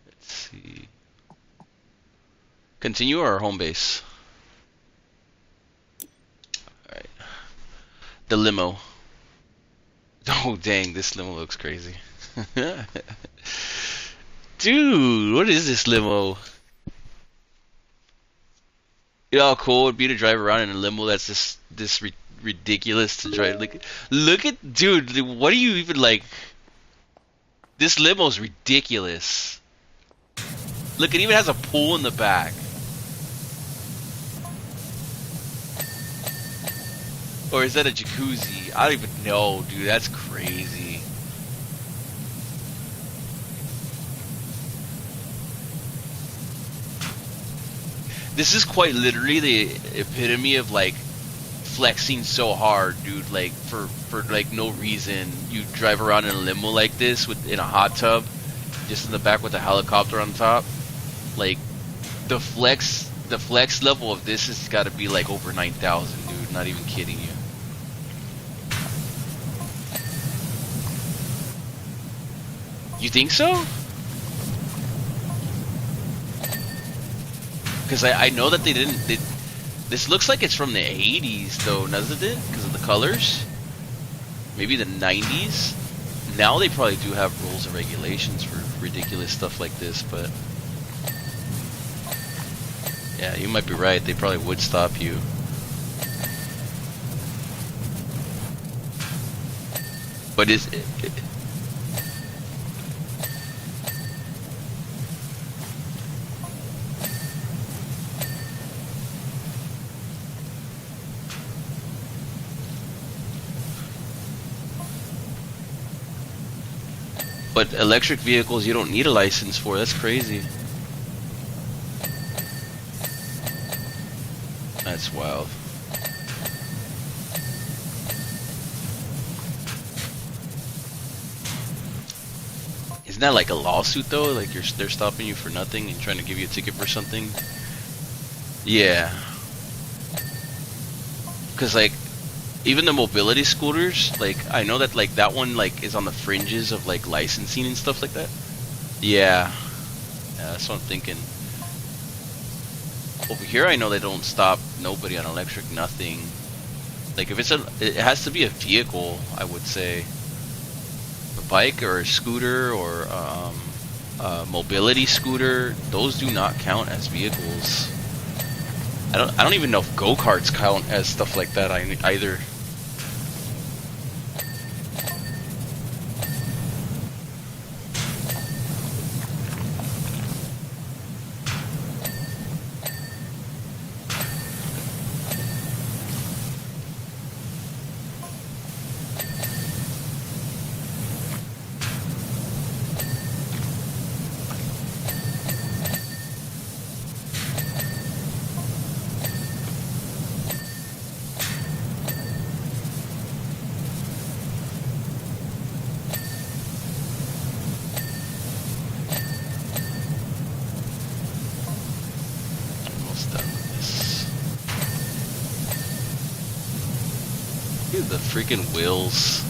Let's see. Continue or home base? Alright. The limo. Oh, dang, this limo looks crazy. Dude, what is this limo? You know how cool it would be to drive around in a limo that's this ridiculous to drive. Like, look at, dude, what do you even like? This limo's ridiculous. Look, it even has a pool in the back. Or is that a jacuzzi? I don't even know, dude. That's crazy. This is quite literally the epitome of like flexing so hard, dude. Like for like no reason. You drive around in a limo like this in a hot tub, just in the back with a helicopter on top. Like the flex level of this has got to be like over 9,000, dude. Not even kidding you. You think so? Because I know that they didn't. This looks like it's from the 80s, though, doesn't it? Because of the colors. Maybe the 90s. Now they probably do have rules and regulations for ridiculous stuff like this, but yeah, you might be right. They probably would stop you. But but electric vehicles you don't need a license for. That's crazy. That's wild. Isn't that like a lawsuit though? Like they're stopping you for nothing and trying to give you a ticket for something? Yeah. Cause like even the mobility scooters, like I know that like that one like is on the fringes of like licensing and stuff like that. Yeah. Yeah, that's what I'm thinking. Over here I know they don't stop nobody on electric, nothing. Like if it has to be a vehicle, I would say. A bike or a scooter or a mobility scooter, those do not count as vehicles. I don't even know if go-karts count as stuff like that either. Look at the freaking wheels.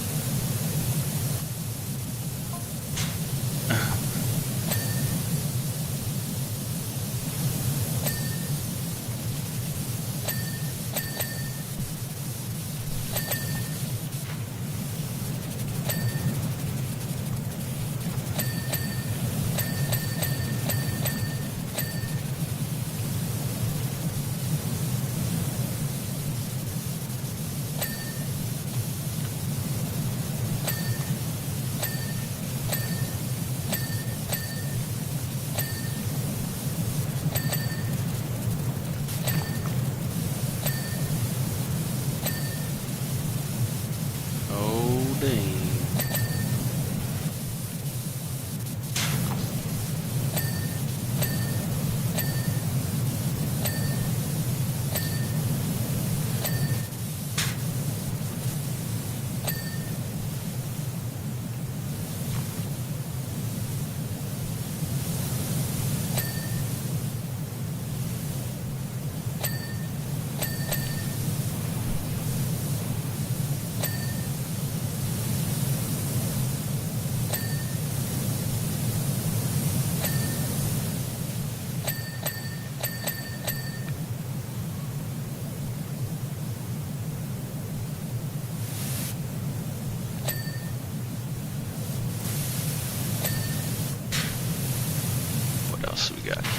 else we got here?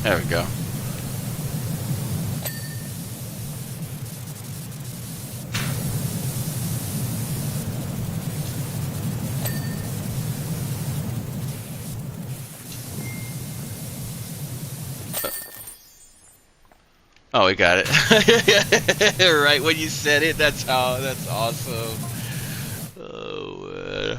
There we go. Oh, we got it. Right when you said it, that's awesome. Oh,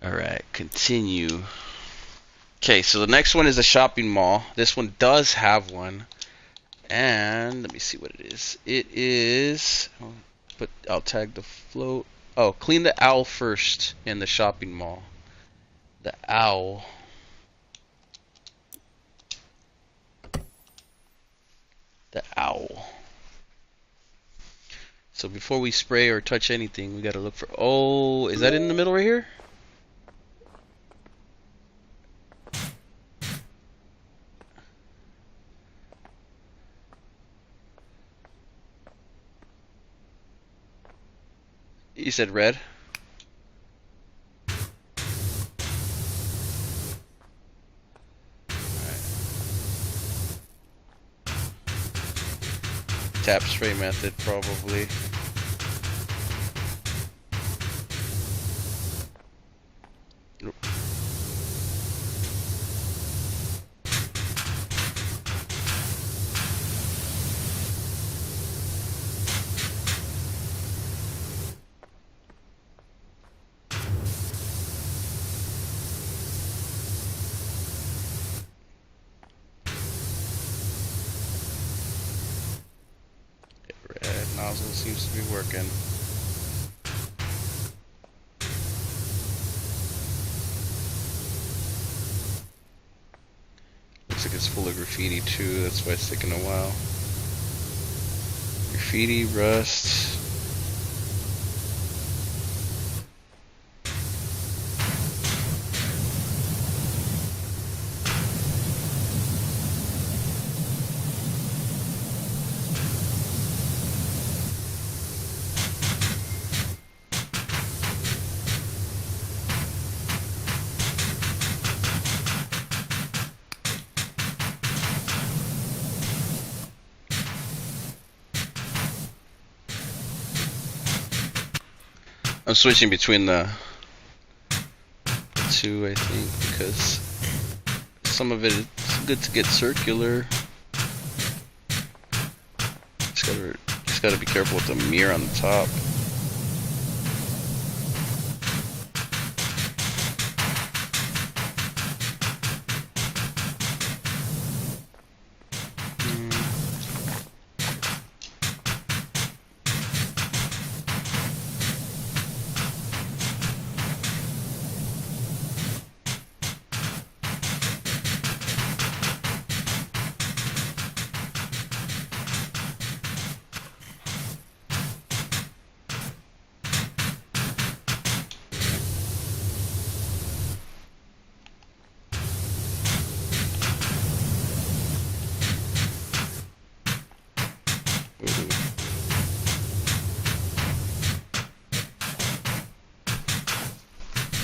all right, continue. Okay, so the next one is a shopping mall. This one does have one. And let me see what it is. It is, but I'll tag the float. Oh, clean the owl first in the shopping mall. The owl. The owl. So before we spray or touch anything, we gotta look for. Oh, is that in the middle right here? You said red? Alright. Tap spray method, probably. Red nozzle seems to be working. Looks like it's full of graffiti too, that's why it's taking a while. Graffiti, rust. I'm switching between the two, I think, because some of it is good to get circular. Just gotta be careful with the mirror on the top.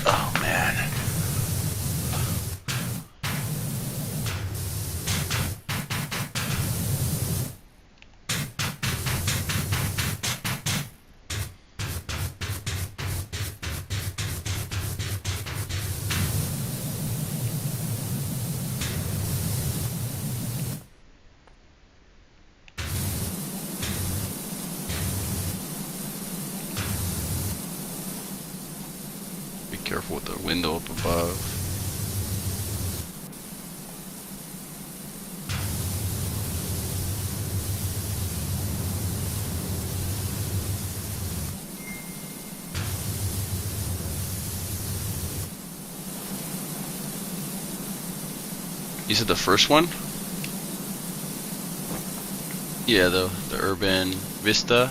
Oh man. Be careful with the window up above. You said the first one? Yeah, the urban vista.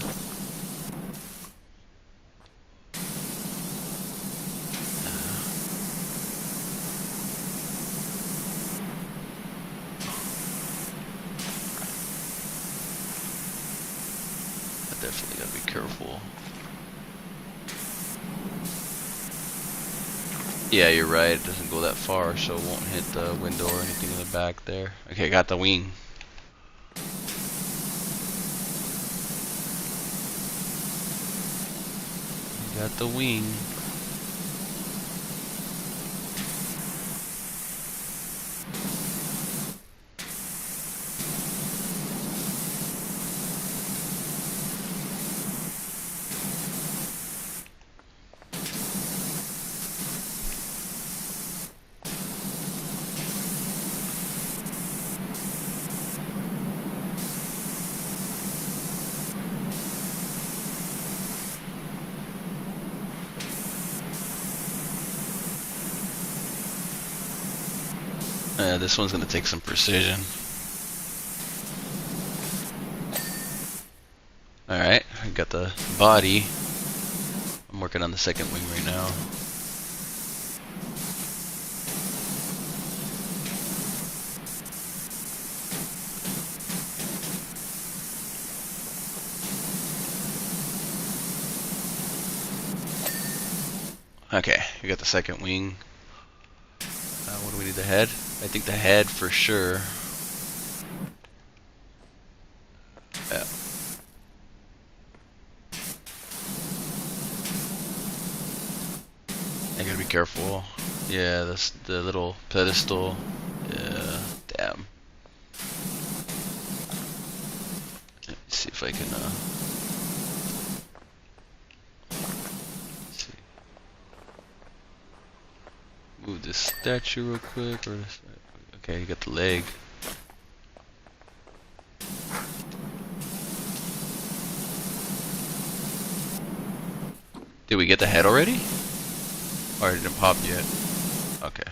I definitely gotta be careful. Yeah, you're right. It doesn't go that far, so it won't hit the window or anything in the back there. Okay, got the wing. Got the wing. This one's gonna take some precision. Alright, I got the body. I'm working on the second wing right now. Okay, we got the second wing. What do we need? The head? I think the head for sure. Yeah. I gotta be careful. Yeah, that's the little pedestal. Yeah, damn. Let me see if I can, let's see. Move this statue real quick. Or this, okay, you got the leg. Did we get the head already? Or it didn't pop yet? Okay.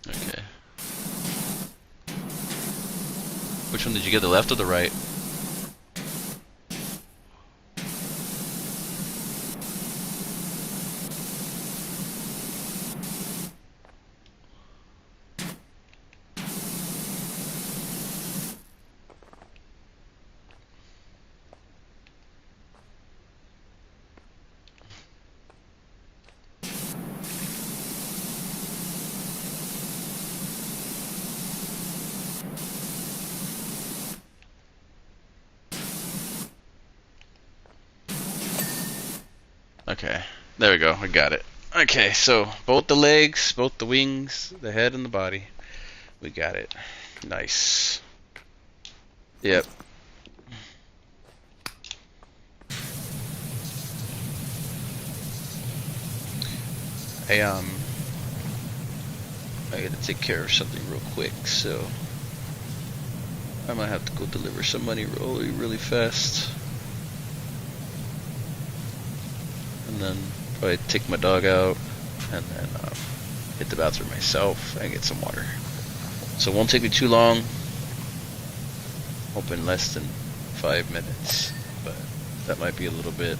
Okay. Which one did you get, the left or the right? Okay, there we go, I got it. Okay, so both the legs, both the wings, the head and the body. We got it. Nice. Yep. I gotta take care of something real quick, so I might have to go deliver some money really fast. And then probably take my dog out and then hit the bathroom myself and get some water. So it won't take me too long. Hoping less than 5 minutes, but that might be a little bit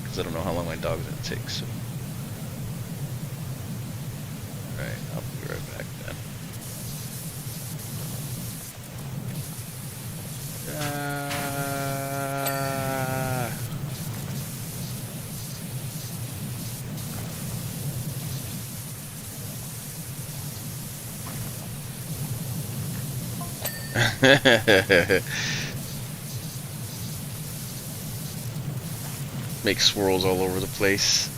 because I don't know how long my dog's gonna take. So, all right, I'll be right back then. Make swirls all over the place.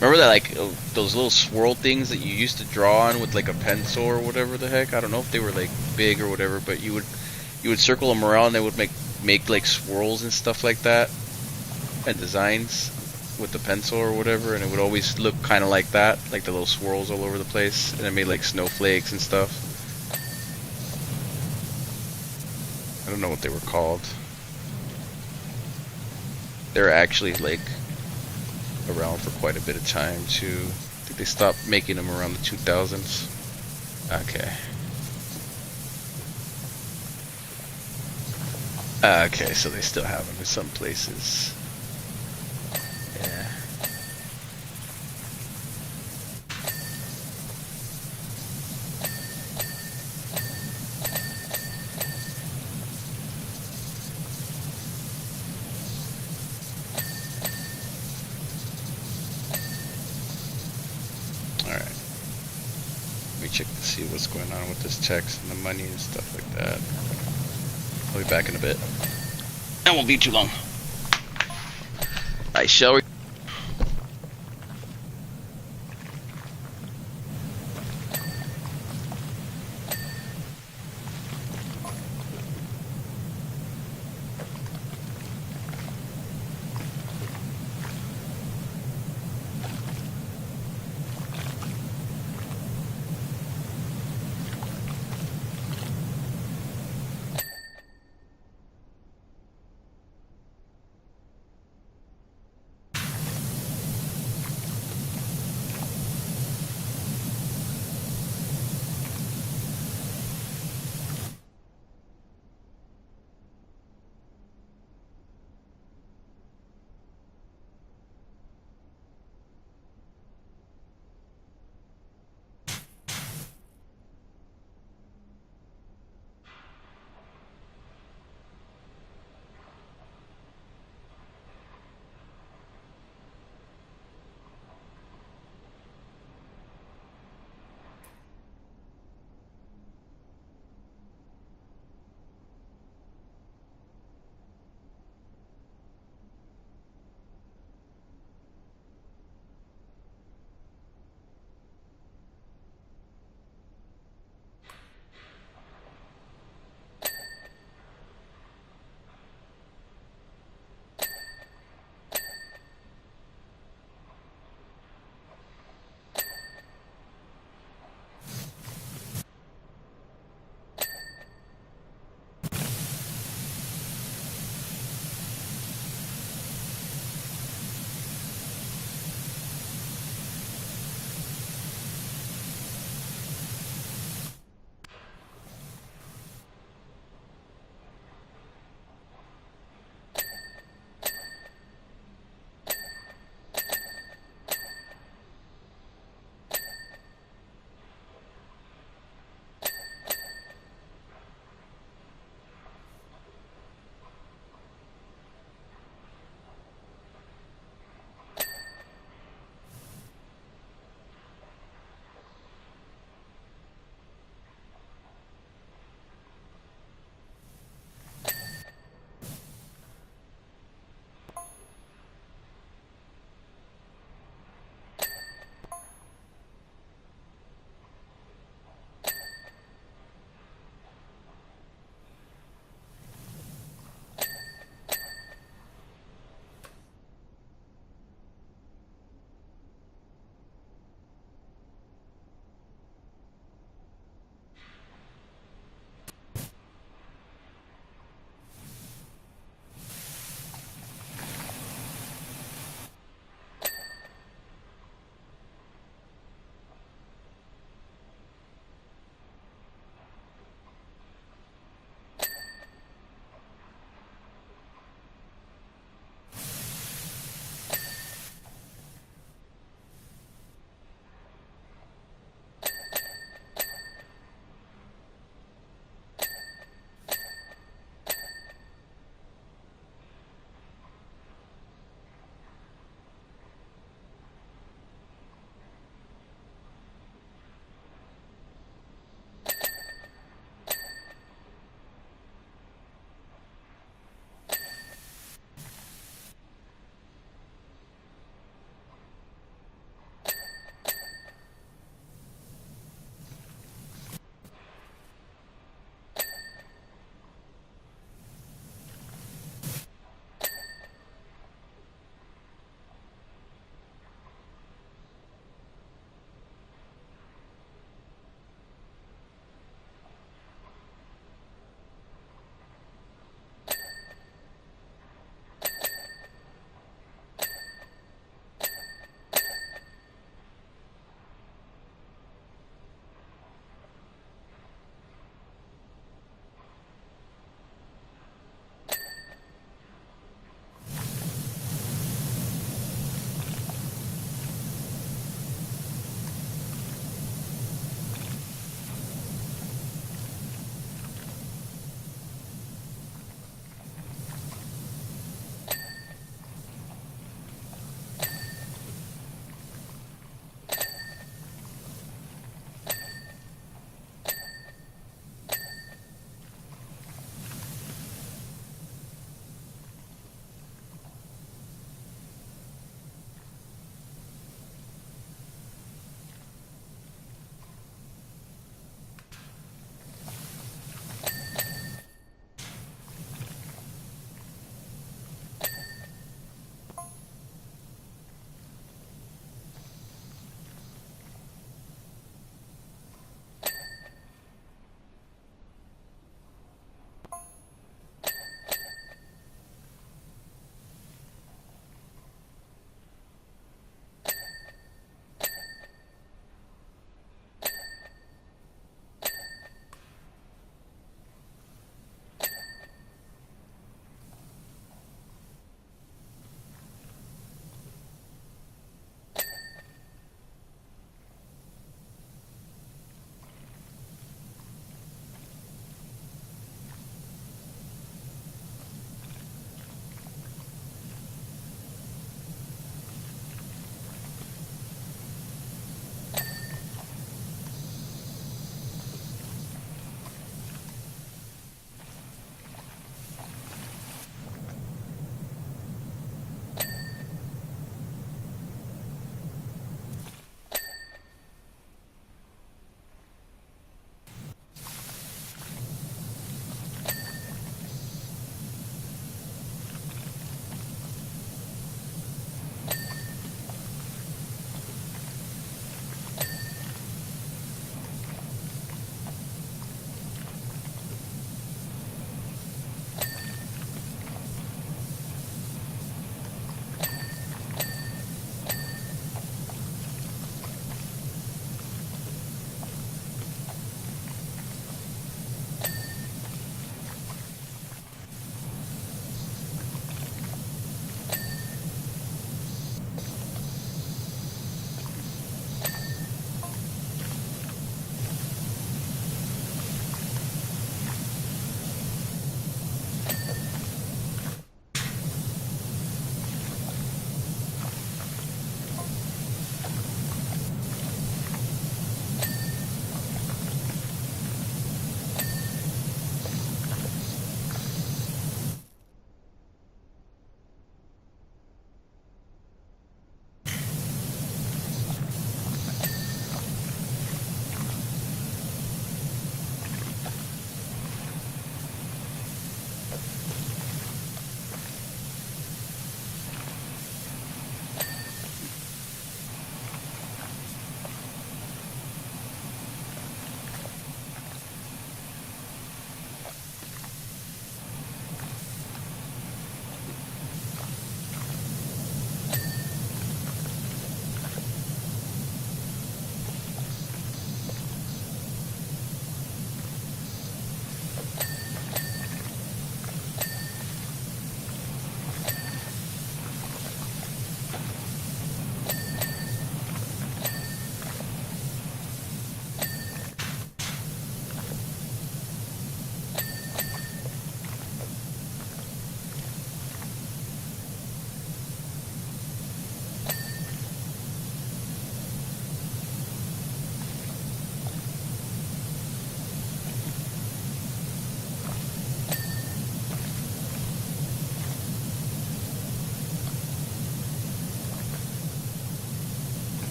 Remember that, like, those little swirl things that you used to draw on with like a pencil or whatever the heck? I don't know if they were like big or whatever, but you would circle them around and they would make like swirls and stuff like that and designs with the pencil or whatever, and it would always look kind of like that, like the little swirls all over the place, and it made like snowflakes and stuff. I don't know what they were called. They're actually like around for quite a bit of time too. They stopped making them around the 2000s. Okay. Okay, so they still have them in some places. Yeah. Alright. Let me check to see what's going on with this text and the money and stuff like that. I'll be back in a bit. That won't be too long. I shall.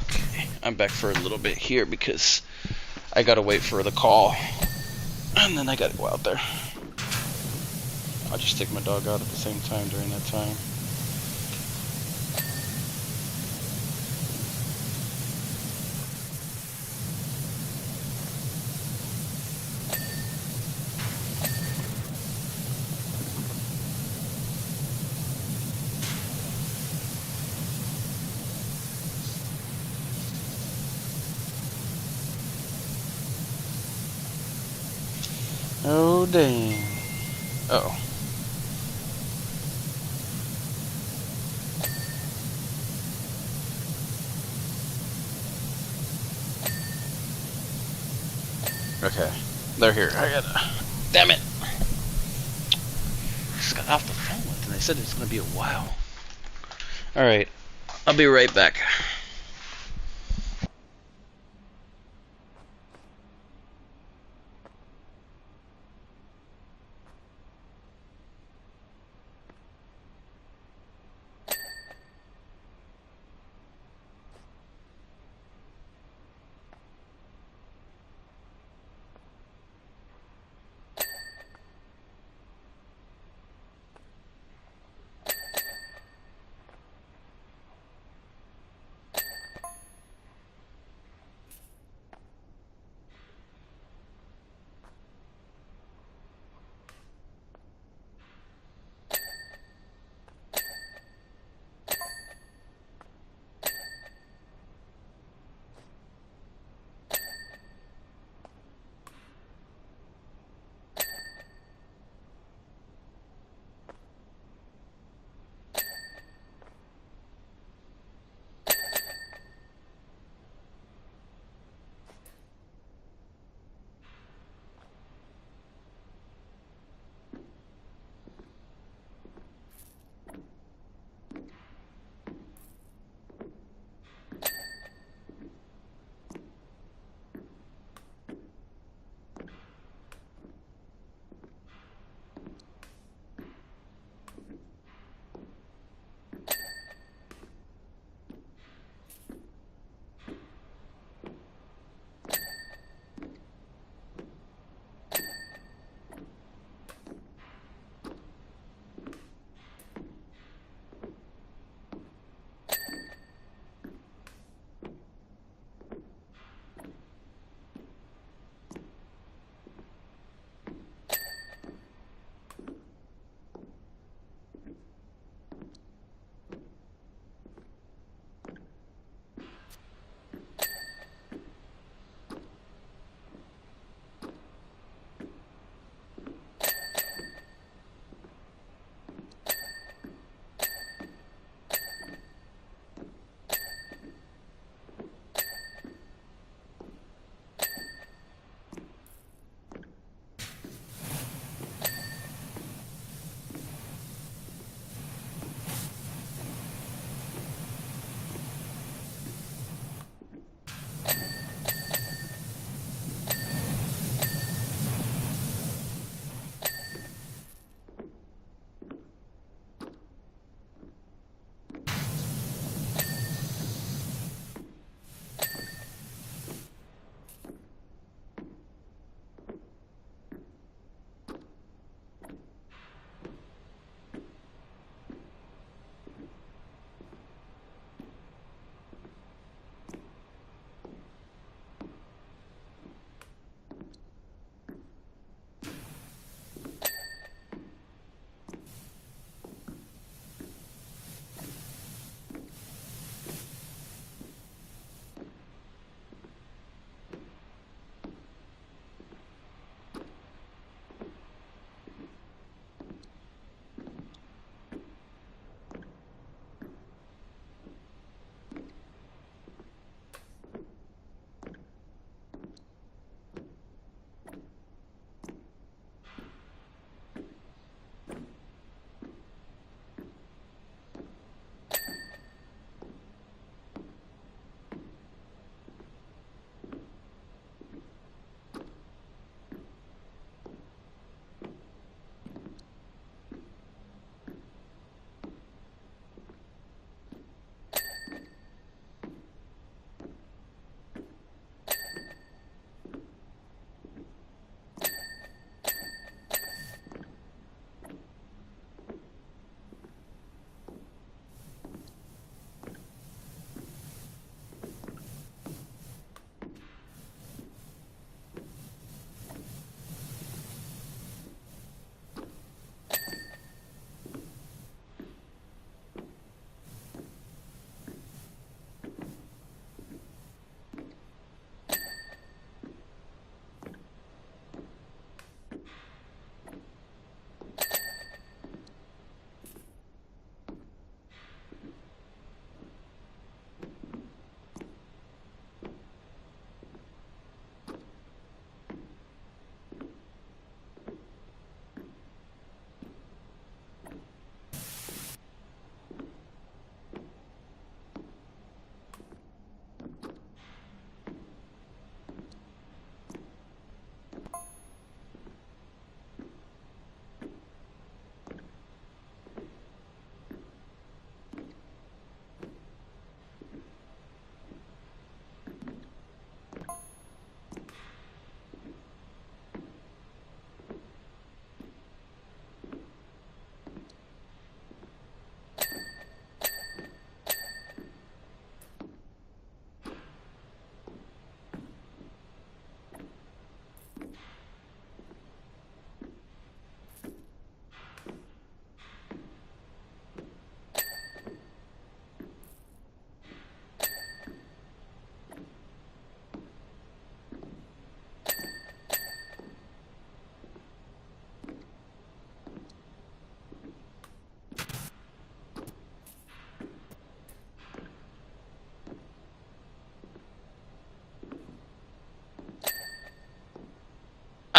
Okay, I'm back for a little bit here because I gotta wait for the call, and then I gotta go out there. I'll just take my dog out at the same time during that time. Oh, dang. Uh-oh. Okay. They're here. I gotta... Damn it! Just got off the phone with them. They said it's gonna be a while. Alright. I'll be right back.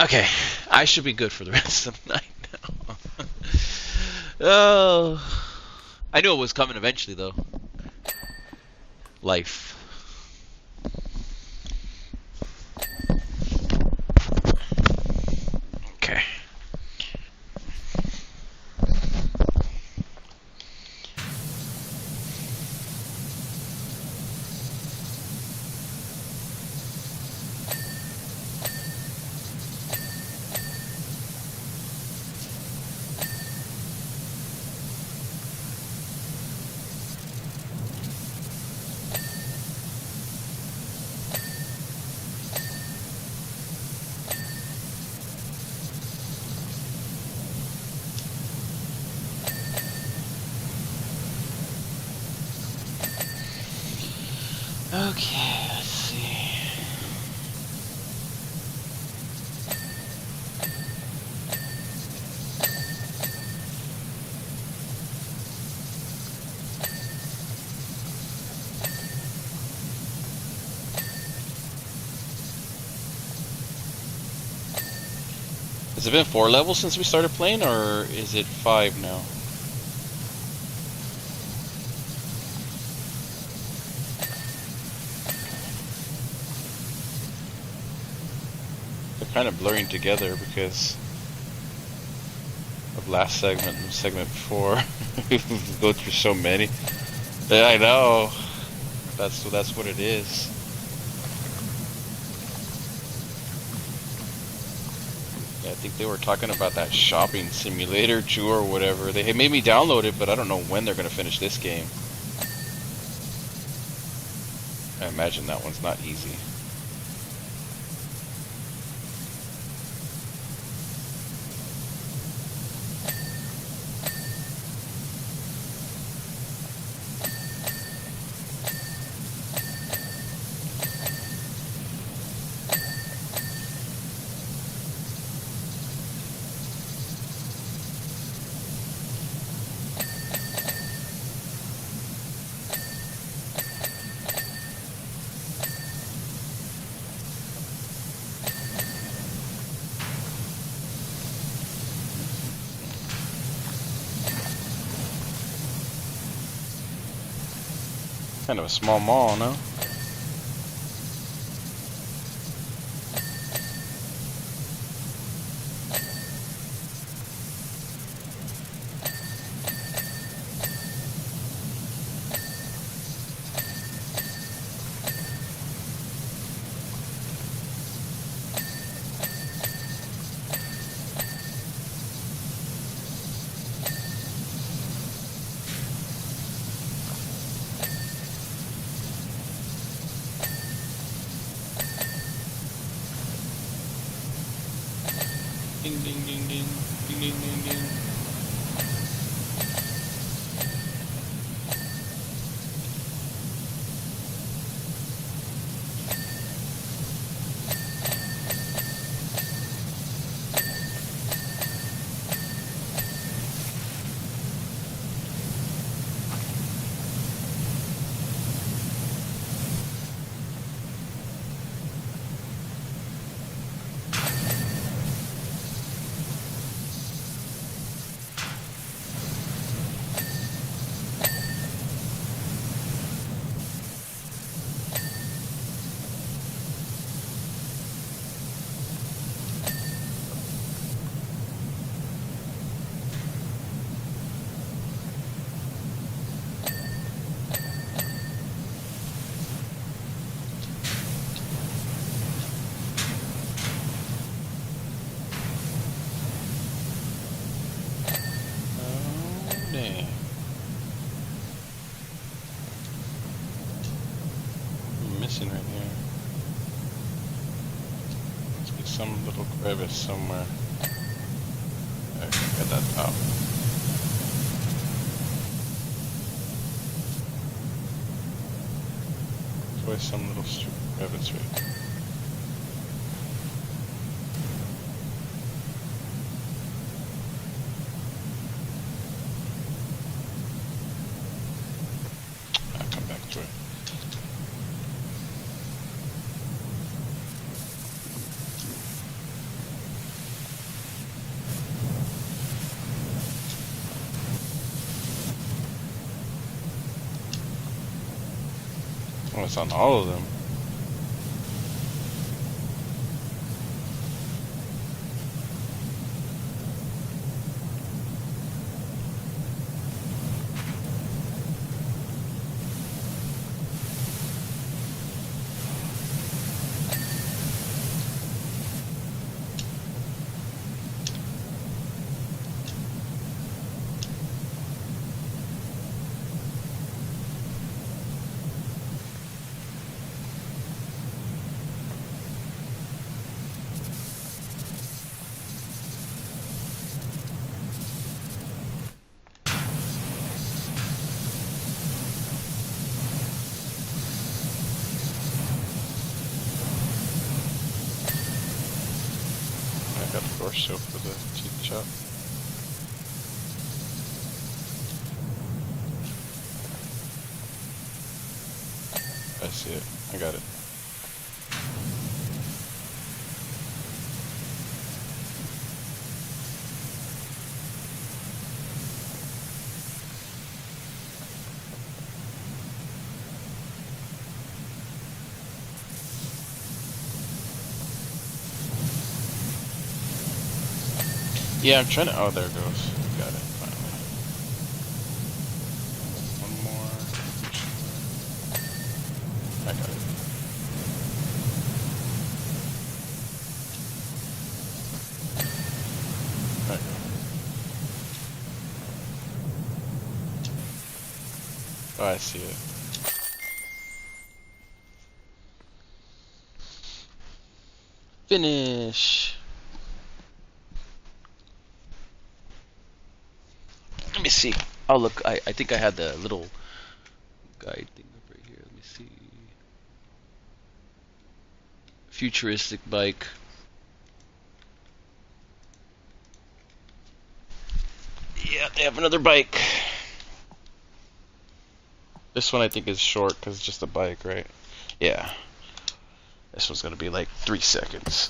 Okay, I should be good for the rest of the night now. Oh, I knew it was coming eventually, though. Life. Okay. Okay, let's see. Has it been 4 levels since we started playing, or is it 5 now? They're kind of blurring together because of last segment and segment before. We go through so many. Yeah, I know. That's what it is. Yeah, I think they were talking about that shopping simulator too, or whatever. They made me download it, but I don't know when they're gonna finish this game. I imagine that one's not easy. Kind of a small mall, no? Ding ding ding ding ding ding ding ding. Oh, damn. I'm missing right here. Must be some little crevice somewhere. Okay, get that top. There's always some little stupid crevice right there. I'll come back to it. Oh, it's on all of them. I got the door show for the teeth shop. I see it. I got it. Yeah, I'm trying to. Oh, there it goes. Got it. Finally. One more. I got it. There you go. Oh, I see it. Finish. Let me see. Oh, look. I think I had the little guide thing up right here. Let me see. Futuristic bike. Yeah, they have another bike. This one I think is short because it's just a bike, right? Yeah. This one's gonna be like 3 seconds.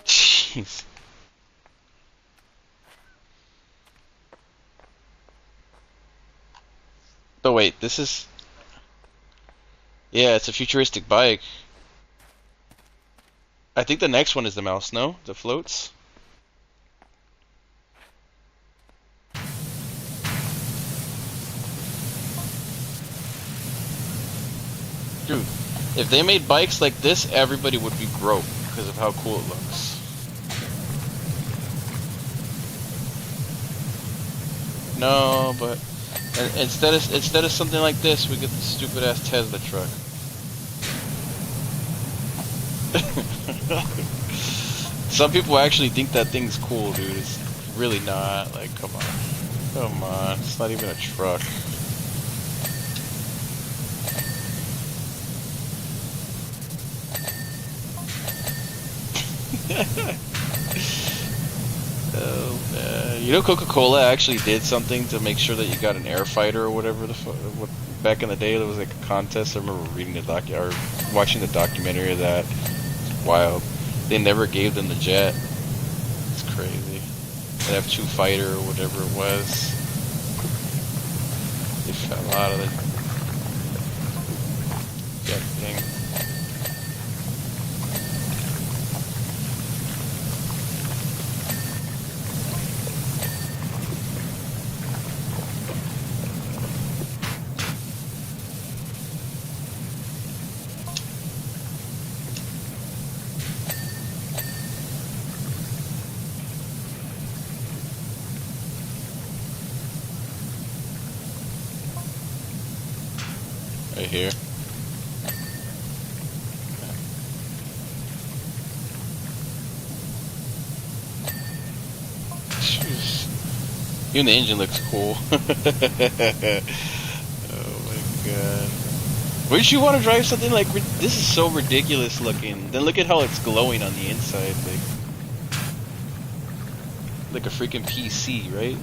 Jeez. Oh wait, this is... Yeah, it's a futuristic bike. I think the next one is the mouse, no? The floats? Dude, if they made bikes like this, everybody would be broke because of how cool it looks. No, but instead of something like this, we get the stupid ass Tesla truck. Some people actually think that thing's cool, dude. It's really not. Like, come on. Come on. It's not even a truck. Oh man. You know, Coca-Cola actually did something to make sure that you got an air fighter or whatever what, back in the day. There was like a contest. I remember reading the or watching the documentary of that. It's wild. They never gave them the jet. It's crazy. They have 2 fighter or whatever it was. They fell out of the jet thing. Right here. Jeez. Even the engine looks cool. Oh my god. Wouldn't you want to drive something like this? Is so ridiculous looking. Then look at how it's glowing on the inside, like a freaking PC, right?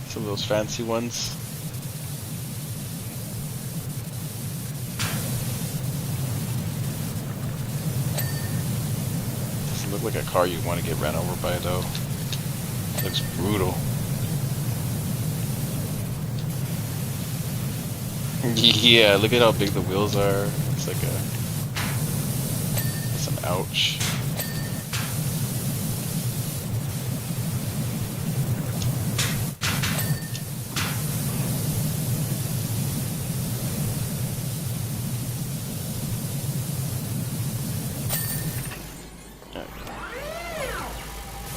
Some of those fancy ones. Doesn't look like a car you want to get ran over by though. Looks brutal. Yeah, look at how big the wheels are. It's like a, it's an ouch.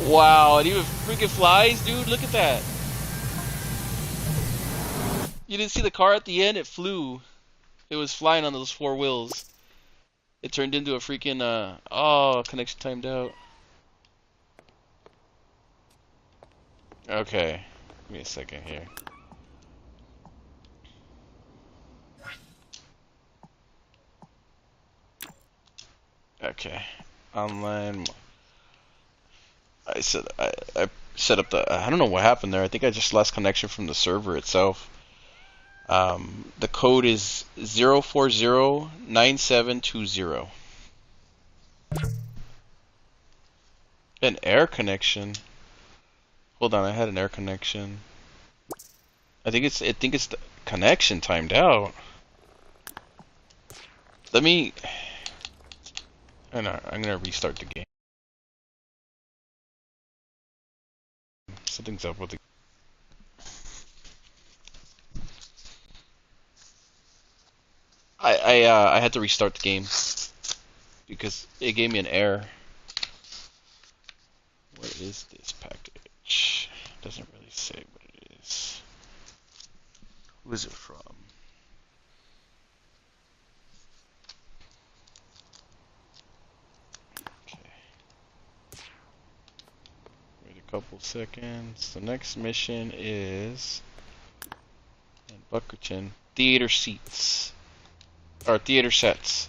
Wow, it even freaking flies, dude. Look at that. You didn't see the car at the end? It flew. It was flying on those four wheels. It turned into a freaking, oh, connection timed out. Okay. Give me a second here. Okay. Online. I set up the, I don't know what happened there. I think I just lost connection from the server itself. The code is 0409720. An air connection. Hold on, I had an air connection. I think it's the connection timed out. Let me. I'm gonna restart the game. Something's up with the. I had to restart the game because it gave me an error. What is this package? Doesn't really say what it is. Who is it from? Okay. Wait a couple seconds. The next mission is in Buckerton. Theater seats. Or theater sets.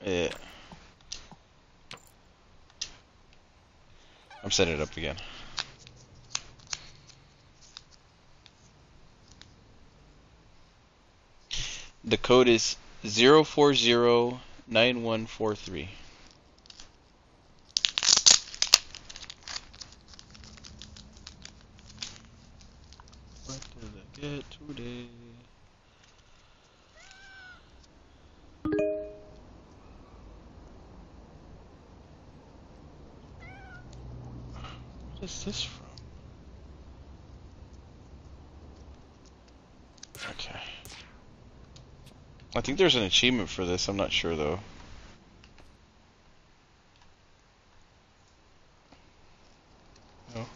Yeah. I'm setting it up again. The code is 0409143. What did I get today? What is this from? Okay. I think there's an achievement for this, I'm not sure though. No.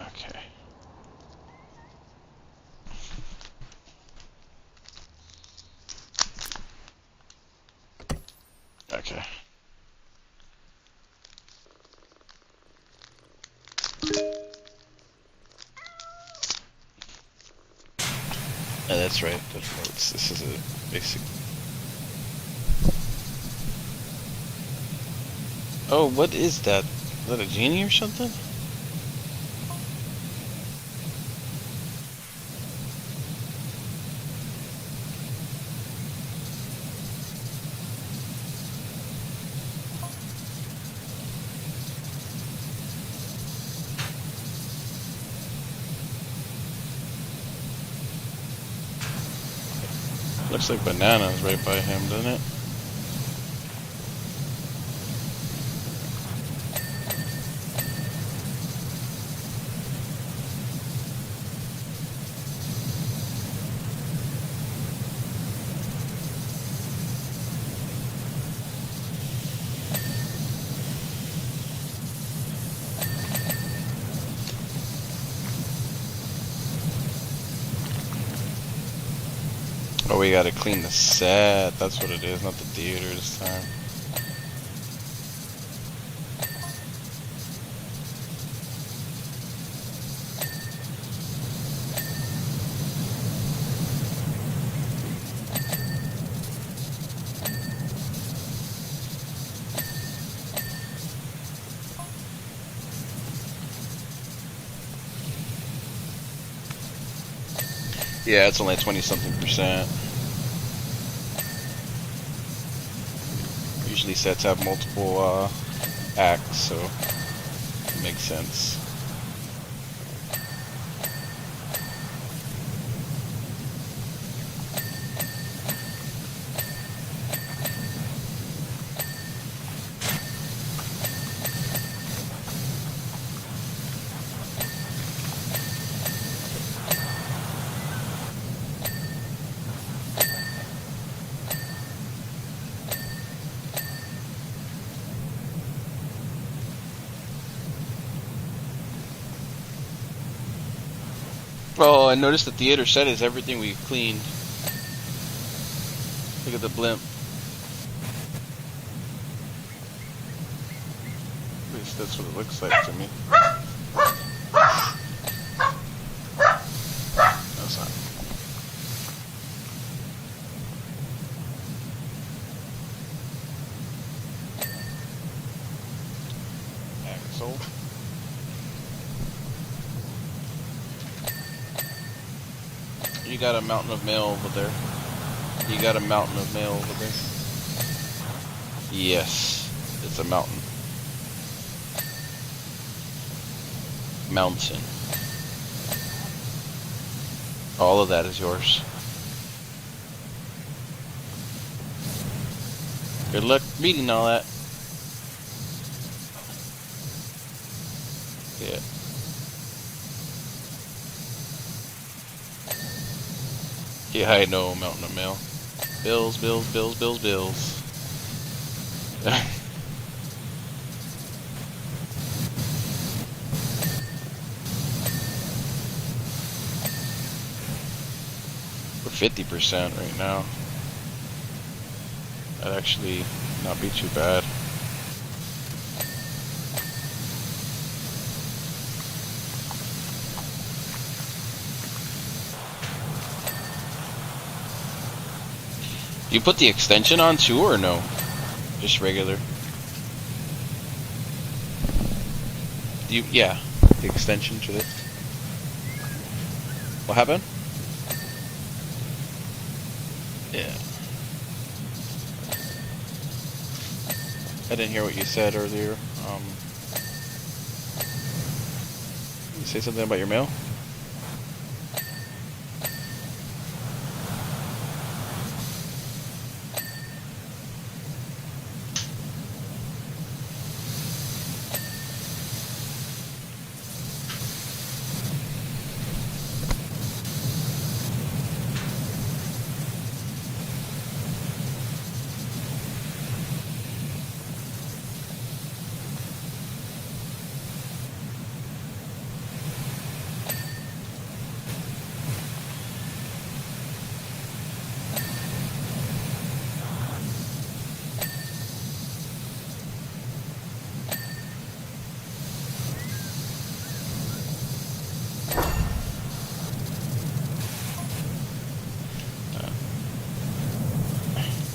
Okay. Okay. Yeah, that's right. This is a basic. Oh, what is that? Is that a genie or something? Looks like bananas right by him, doesn't it? Oh, we gotta clean the set. That's what it is, not the theater this time. Yeah, it's only 20 something %. usually sets have multiple acts, so it makes sense. Oh, I noticed the theater set is everything we've cleaned. Look at the blimp. At least that's what it looks like to me. That's not. Asshole. You got a mountain of mail over there. You got a mountain of mail over there. Yes, it's a mountain. Mountain. All of that is yours. Good luck reading all that. Yeah. Yeah, I know, mountain of mail. Bills, bills, bills, bills, bills. We're 50% right now. That'd actually not be too bad. You put the extension on too, or no? Just regular? Yeah, the extension to this. What happened? Yeah. I didn't hear what you said earlier. You say something about your mail?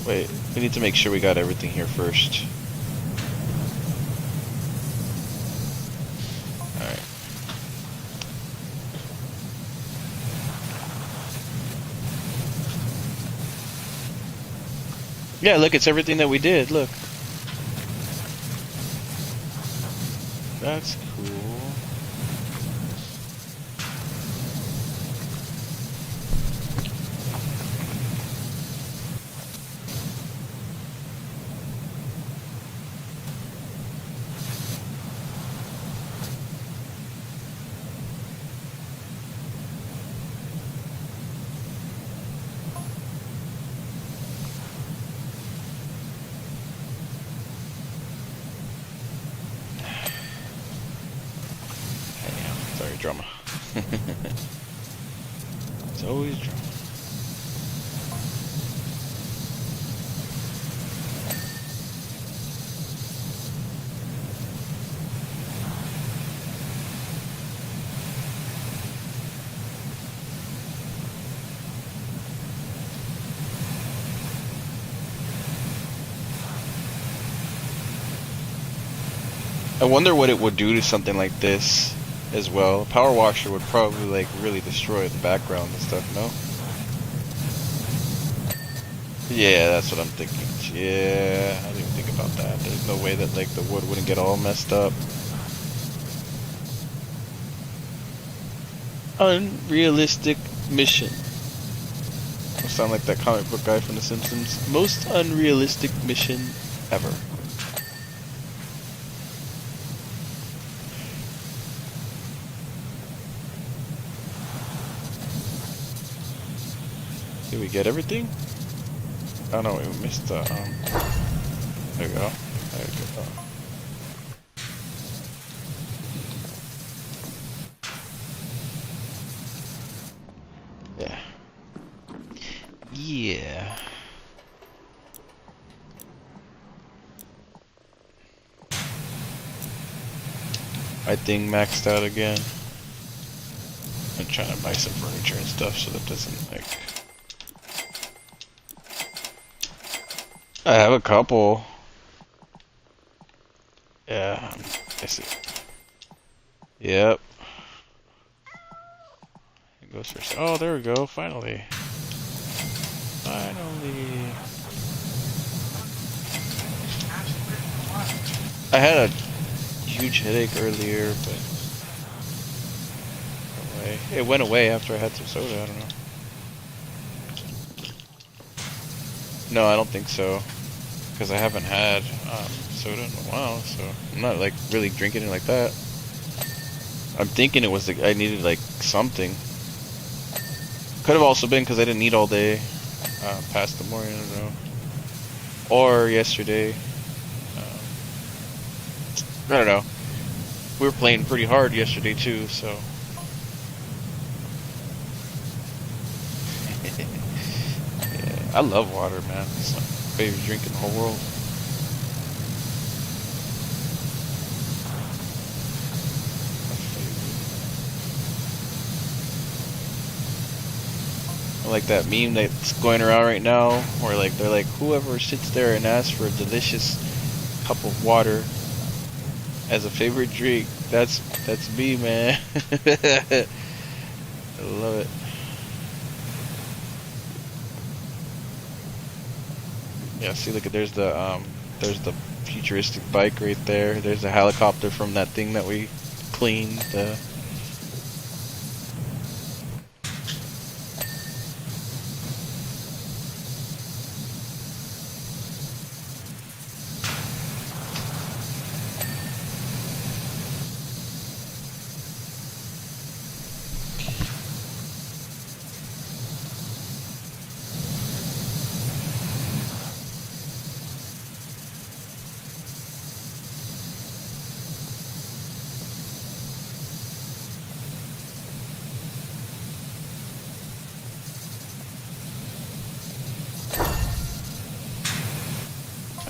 Wait, we need to make sure we got everything here first. Alright. Yeah, look, it's everything that we did, look. That's cool. Sorry, drama. It's always drama. I wonder what it would do to something like this as well. A power washer would probably like really destroy the background and stuff, no? Yeah, that's what I'm thinking. Yeah, I didn't even think about about that. There's no way that like the wood wouldn't get all messed up. Unrealistic mission. I sound like that comic book guy from The Simpsons. Most unrealistic mission ever. Did we get everything? Oh no, we missed the, there we go. There we go. Yeah. Yeah. My thing maxed out again. I'm trying to buy some furniture and stuff so that doesn't, like... I have a couple. Yeah, I see. Yep. It goes for... Oh, there we go, finally. Finally. I had a huge headache earlier, but it went away after I had some soda. I don't know. No, I don't think so, because I haven't had soda in a while, so I'm not like really drinking it like that. I'm thinking it was like I needed like something. Could have also been because I didn't eat all day past the morning, I don't know, or yesterday. I don't know. We were playing pretty hard yesterday too, so. Yeah, I love water, man. It's like my favorite drink in the whole world. I like that meme that's going around right now, where like they're like, whoever sits there and asks for a delicious cup of water as a favorite drink, that's me, man. I love it. Yeah, see, look at there's the futuristic bike right there. There's a helicopter from that thing that we cleaned.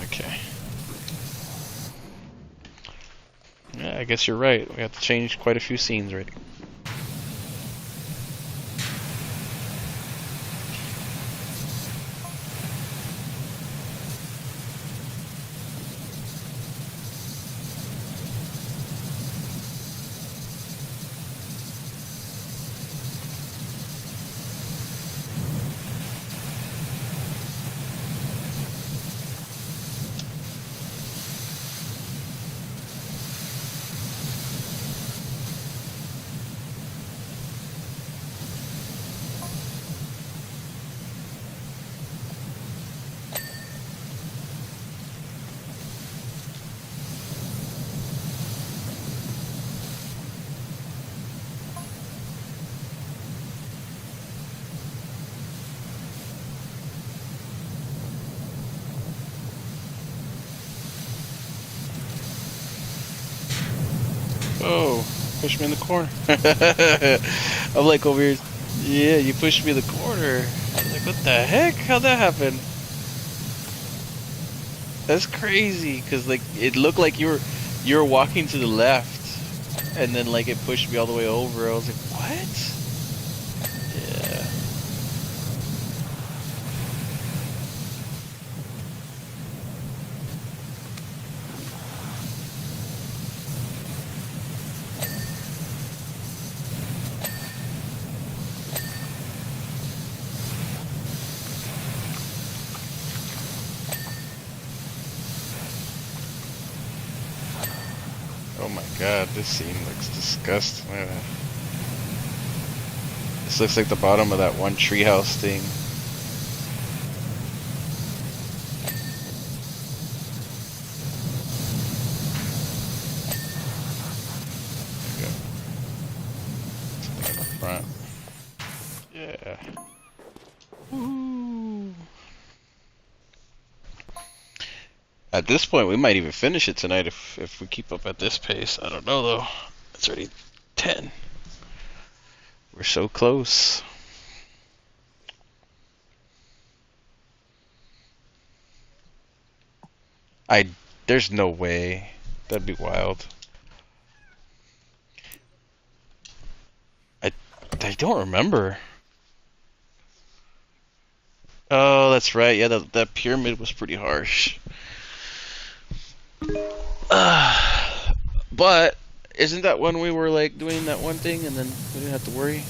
Okay. Yeah, I guess you're right. We have to change quite a few scenes, right? Oh, push me in the corner. I'm like over here. Yeah, you pushed me in the corner. I'm like, what the heck? How'd that happen? That's crazy. Cause like it looked like you were walking to the left, and then like it pushed me all the way over. I was like, what? Yeah. Oh my god, this scene looks disgusting. This looks like the bottom of that one treehouse thing. Something in the front. Yeah. Woo. At this point, we might even finish it tonight if we keep up at this pace. I don't know though. It's already 10. We're so close. I There's no way. That'd be wild. I I don't remember. Oh, that's right. Yeah, that pyramid was pretty harsh. But isn't that when we were like doing that one thing and then we didn't have to worry?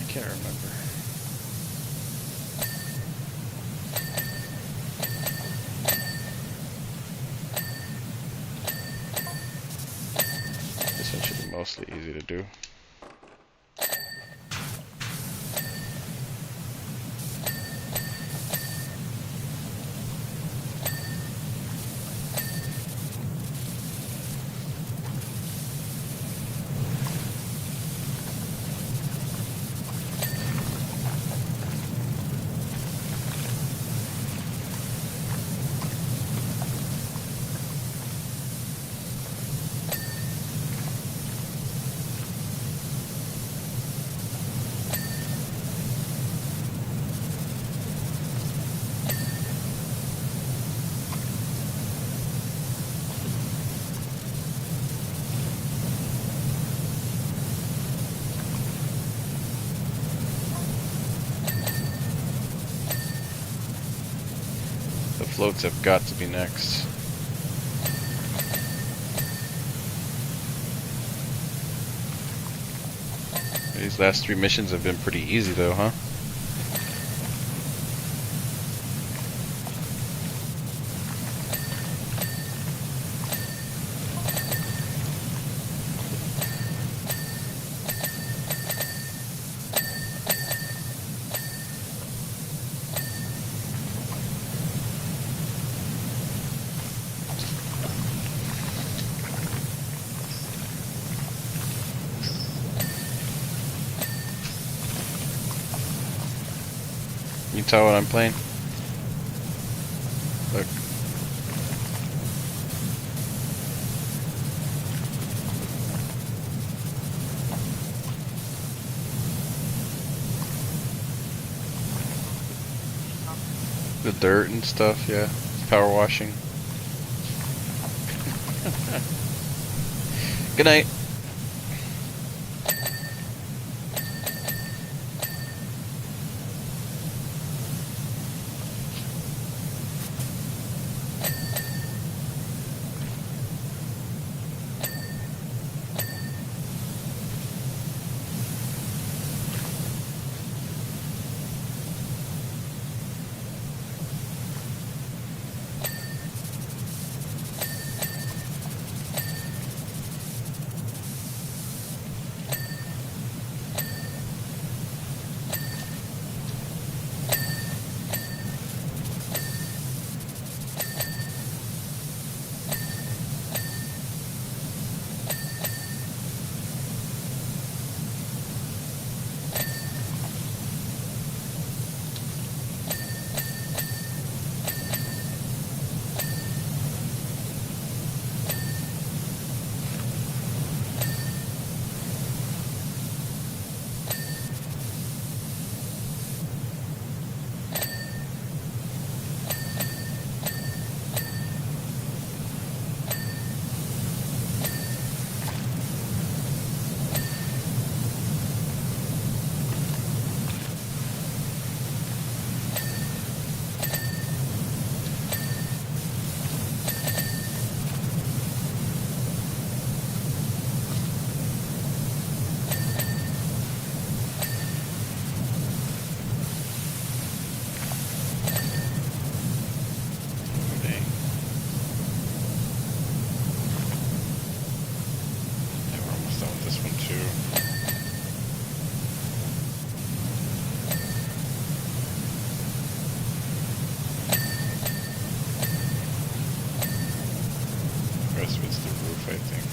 I can't remember. This one should be mostly easy to do. The floats have got to be next. These last 3 missions have been pretty easy though, huh? You tell what I'm playing? Look. The dirt and stuff, yeah. Power washing. Good night. guess if it's the roof, I think.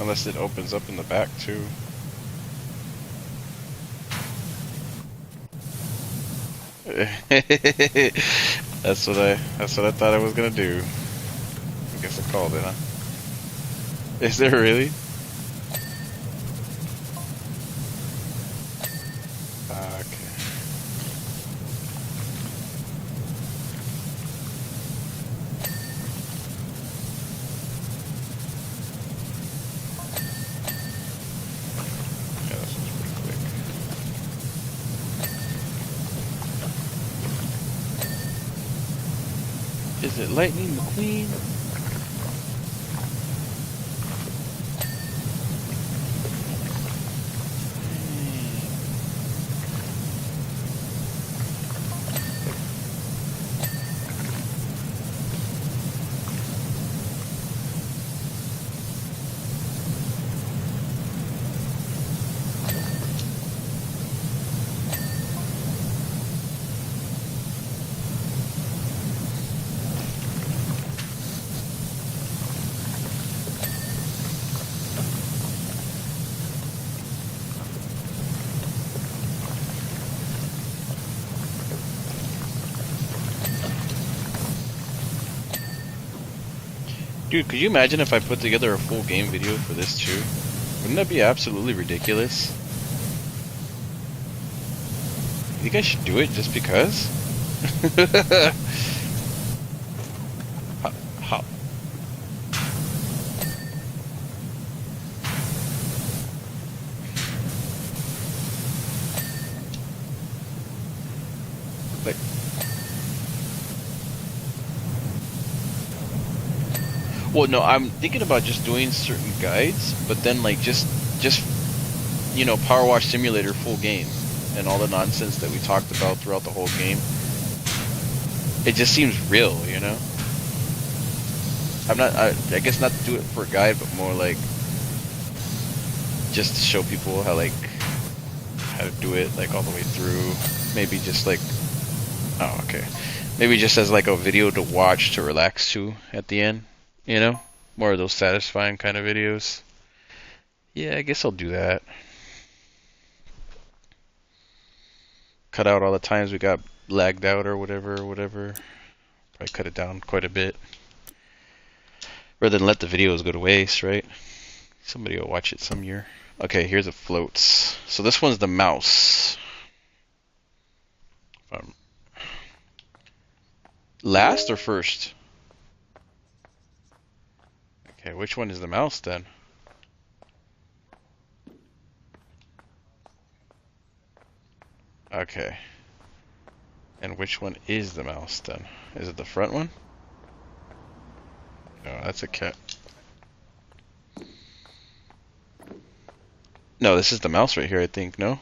Unless it opens up in the back too. That's what I thought I was gonna do. I guess I called it, huh? Is there really? Okay. Yeah, this was pretty quick. Is it Lightning McQueen? Dude, could you imagine if I put together a full game video for this too? Wouldn't that be absolutely ridiculous? You think I should do it just because? How? Like, well, no, I'm thinking about just doing certain guides, but then like just you know, Powerwash Simulator full game and all the nonsense that we talked about throughout the whole game. It just seems real, you know. I guess not to do it for a guide, but more like just to show people how to do it like all the way through. Maybe just like, oh, okay. Maybe just as like a video to watch to relax to at the end. You know, more of those satisfying kind of videos. Yeah, I guess I'll do that. Cut out all the times we got lagged out or whatever. Probably cut it down quite a bit. Rather than let the videos go to waste, right? Somebody will watch it some year. Okay, here's the floats. So this one's the mouse. Last or first? Okay, which one is the mouse then? Okay. And which one is the mouse then? Is it the front one? No, that's a cat. No, this is the mouse right here, I think, no?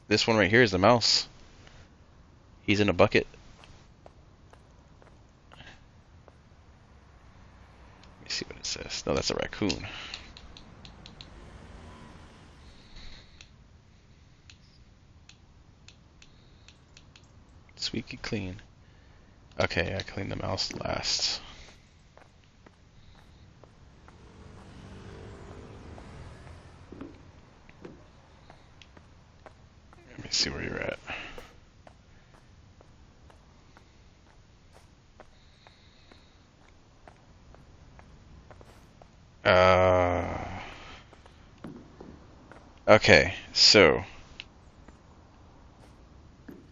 This one right here is the mouse. He's in a bucket. Let me see what it says. No, that's a raccoon. Squeaky clean. Okay, I cleaned the mouse last. Let me see where you're at. Okay, so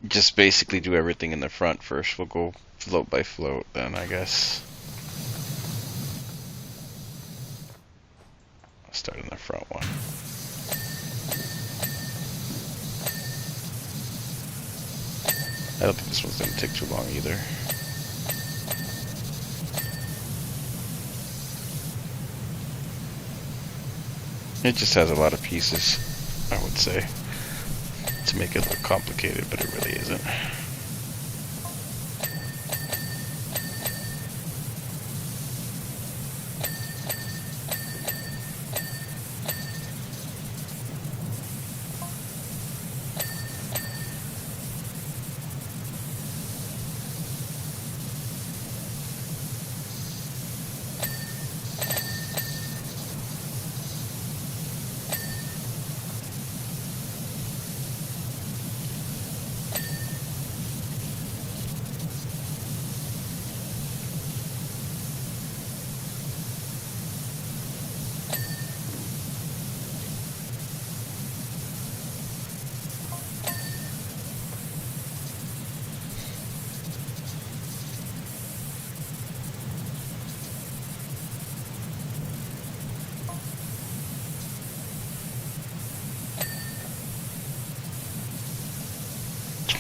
just basically do everything in the front first. We'll go float by float then, I guess. I'll start in the front one. I don't think this one's gonna take too long either. It just has a lot of pieces, I would say, to make it look complicated, but it really isn't.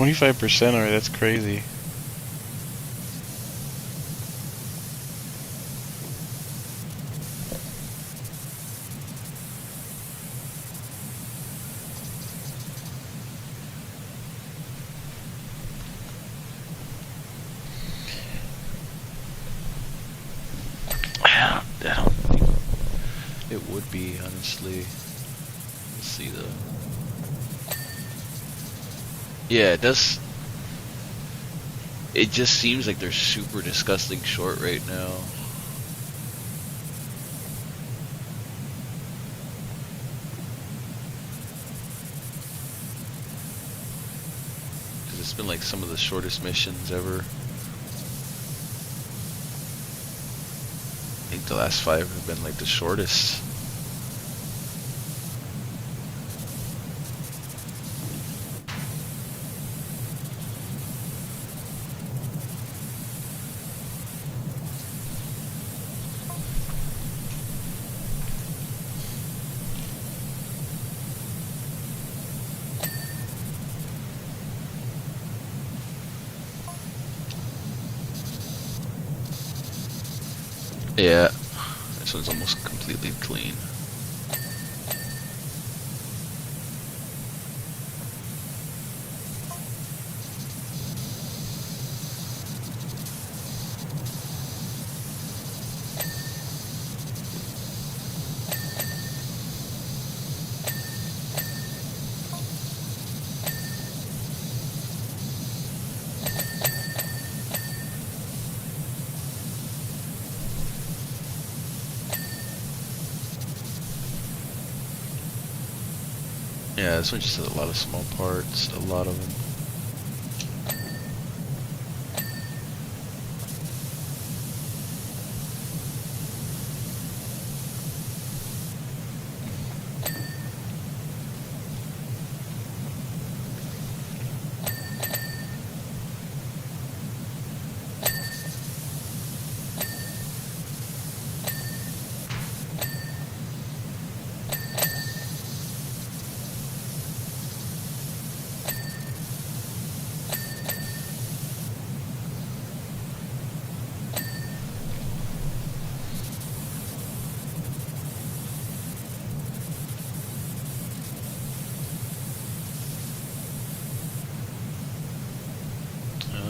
25% already, that's crazy. I don't think it would be, honestly. Let's see though. Yeah, it does. It just seems like they're super disgusting short right now. Because it's been like some of the shortest missions ever. I think the last 5 have been like the shortest. Yeah, this one's almost completely clean. Yeah, this one just has a lot of small parts, a lot of them.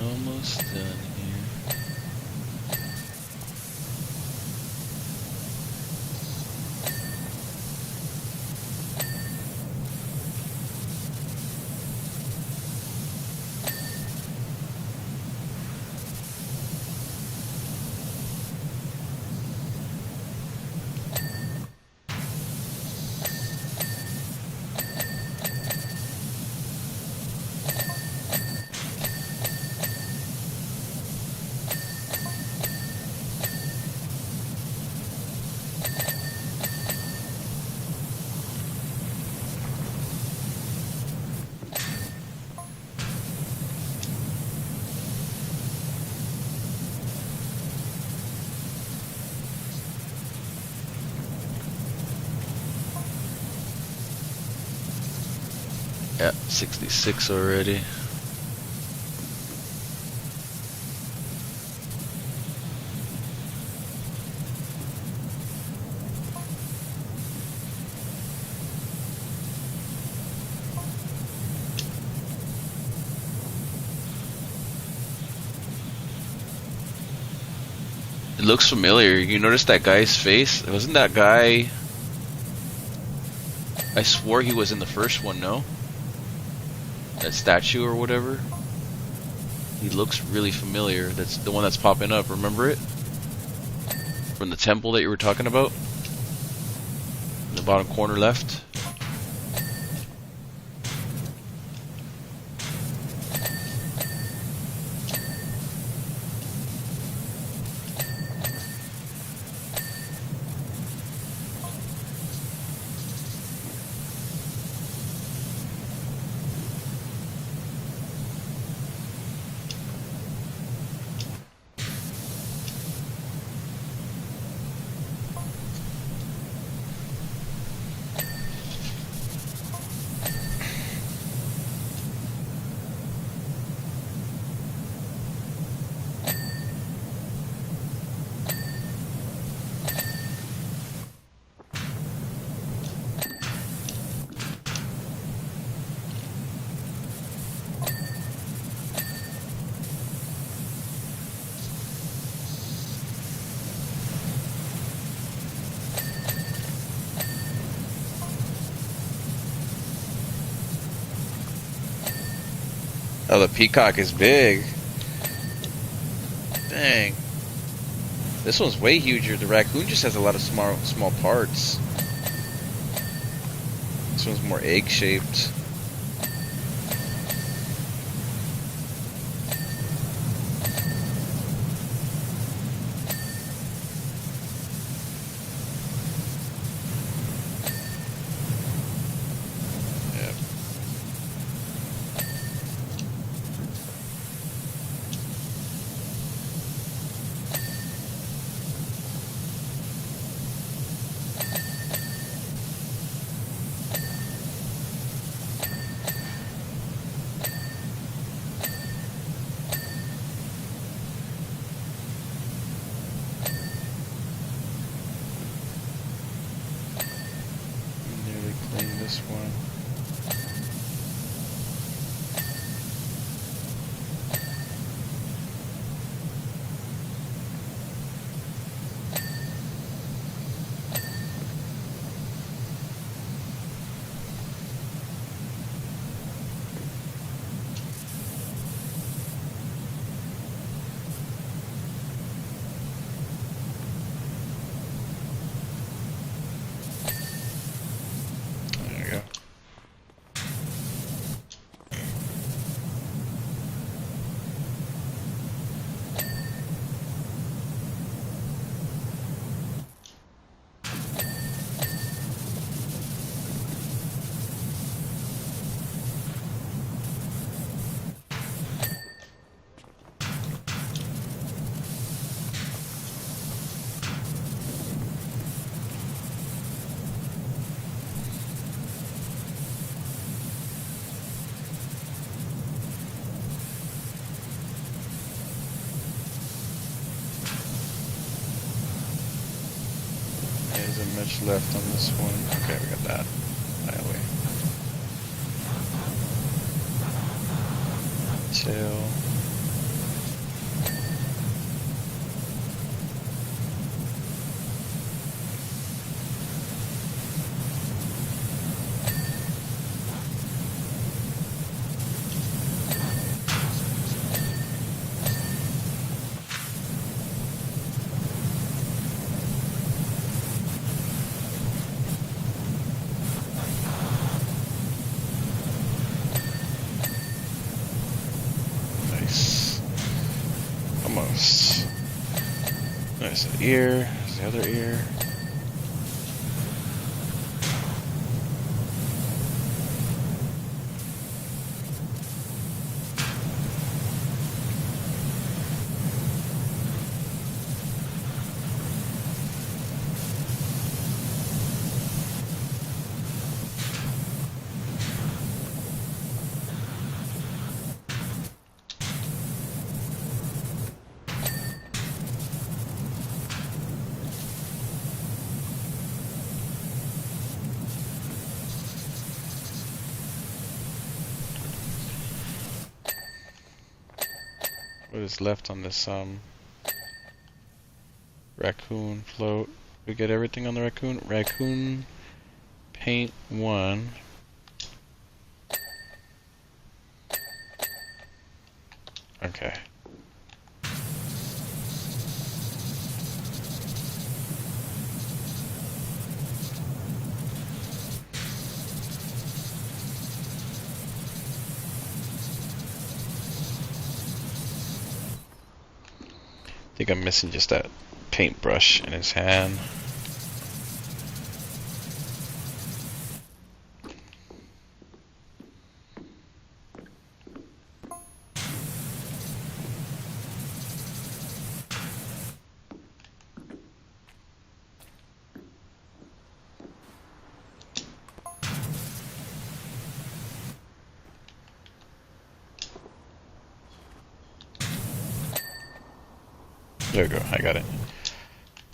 Almost done here. Yeah, 66 already. It looks familiar. You notice that guy's face? Wasn't that guy... I swore he was in the first one, no? That statue or whatever. He looks really familiar. That's the one that's popping up. Remember it? From the temple that you were talking about? In the bottom corner left. Oh, the peacock is big. Dang. This one's way huger. The raccoon just has a lot of small parts. This one's more egg-shaped. This one. Much left on this one. Okay, we got that. Highway. Tail. Almost. Nice. An ear. There's the other ear. What is left on this raccoon float? We get everything on the raccoon. Raccoon paint 1. Okay. I think I'm missing just that paintbrush in his hand. There we go, I got it.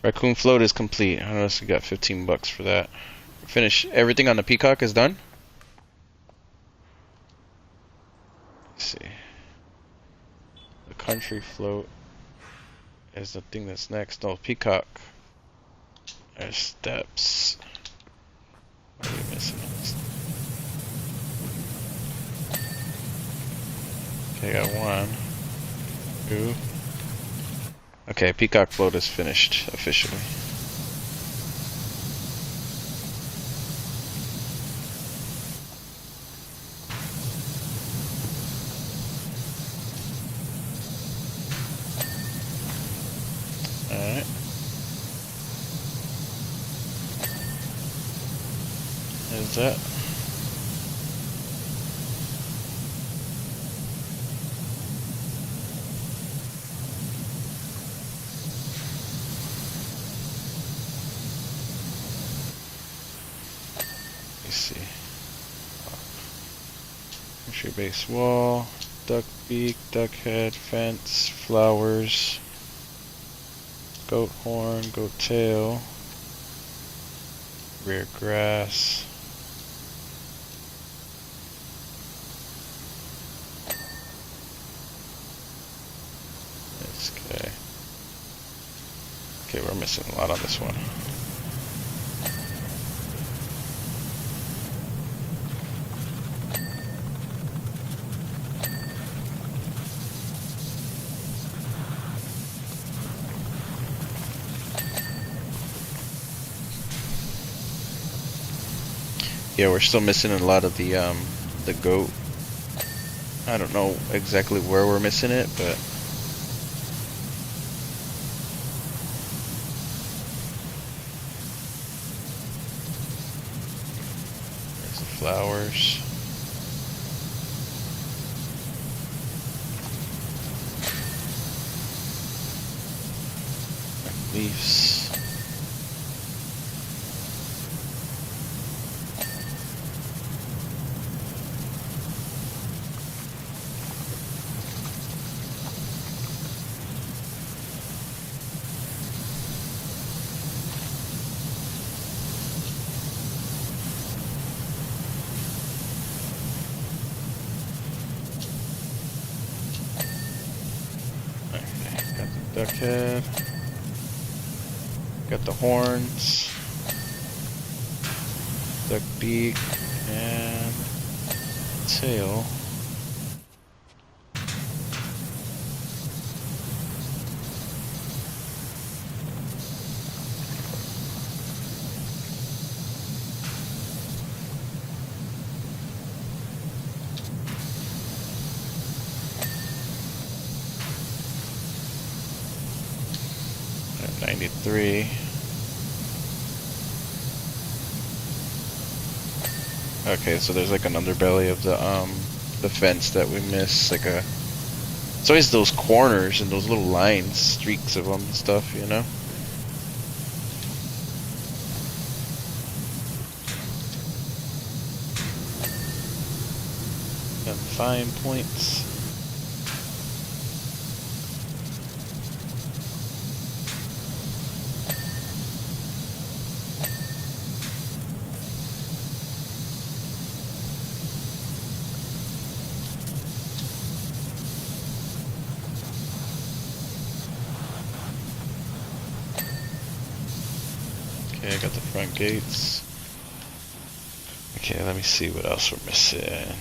Raccoon float is complete. I noticed we got 15 bucks for that. Finish. Everything on the peacock is done? Let's see. The country float is the thing that's next. No, peacock. There's steps. What are we missing on this? Okay, got one. Two. Okay, peacock float is finished officially. Alright. There's that. Let's see. Entry base wall, duck beak, duck head, fence, flowers, goat horn, goat tail, rear grass. Okay. Okay, we're missing a lot on this one. Yeah, we're still missing a lot of the goat. I don't know exactly where we're missing it, but there's the flowers. And leaves. Duck head. Got the horns. Duck beak and tail. At 93. Okay, so there's like an underbelly of the fence that we miss, like a. It's always those corners and those little lines, streaks of them and stuff, you know. And fine points. Okay, I got the front gates. Okay, let me see what else we're missing.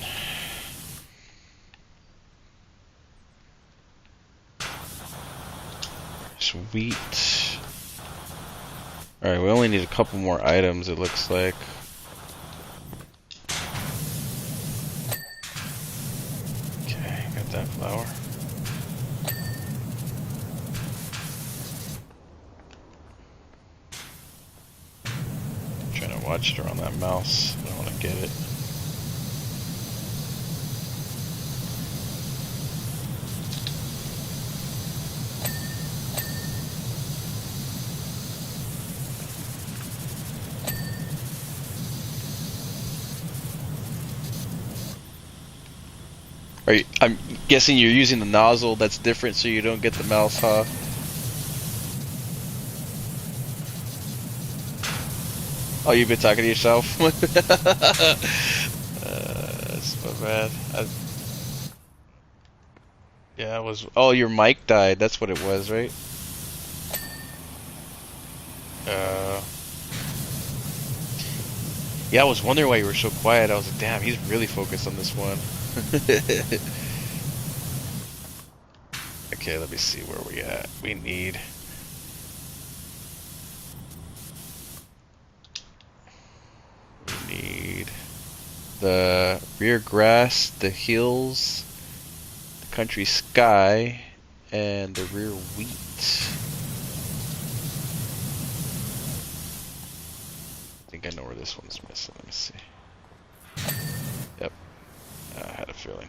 Sweet. Alright, we only need a couple more items, it looks like. Okay, got that flower. Trying to watch it around that mouse. I don't want to get it. I'm guessing you're using the nozzle that's different so you don't get the mouse, huh? Oh, you've been talking to yourself? That's so bad. Yeah, it was. Oh, your mic died. That's what it was, right? Uh, yeah, I was wondering why you were so quiet. I was like, damn, he's really focused on this one. Okay, let me see where we at. We need the rear grass, the hills, the country sky, and the rear wheat. I think I know where this one's missing. Let me see. Yep, I had a feeling.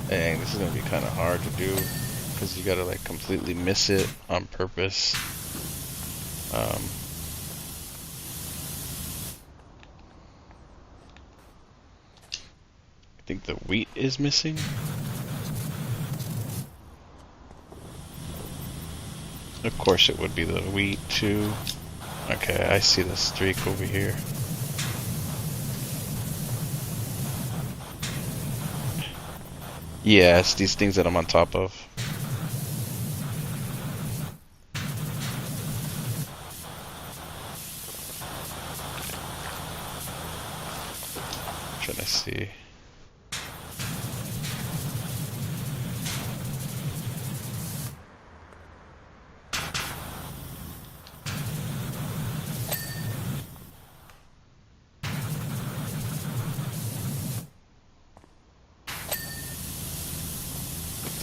Dang, this is gonna be kind of hard to do because you gotta like completely miss it on purpose. I think the wheat is missing. Of course it would be the wheat too. Okay, I see the streak over here. Yeah, it's these things that I'm on top of. I'm trying to see.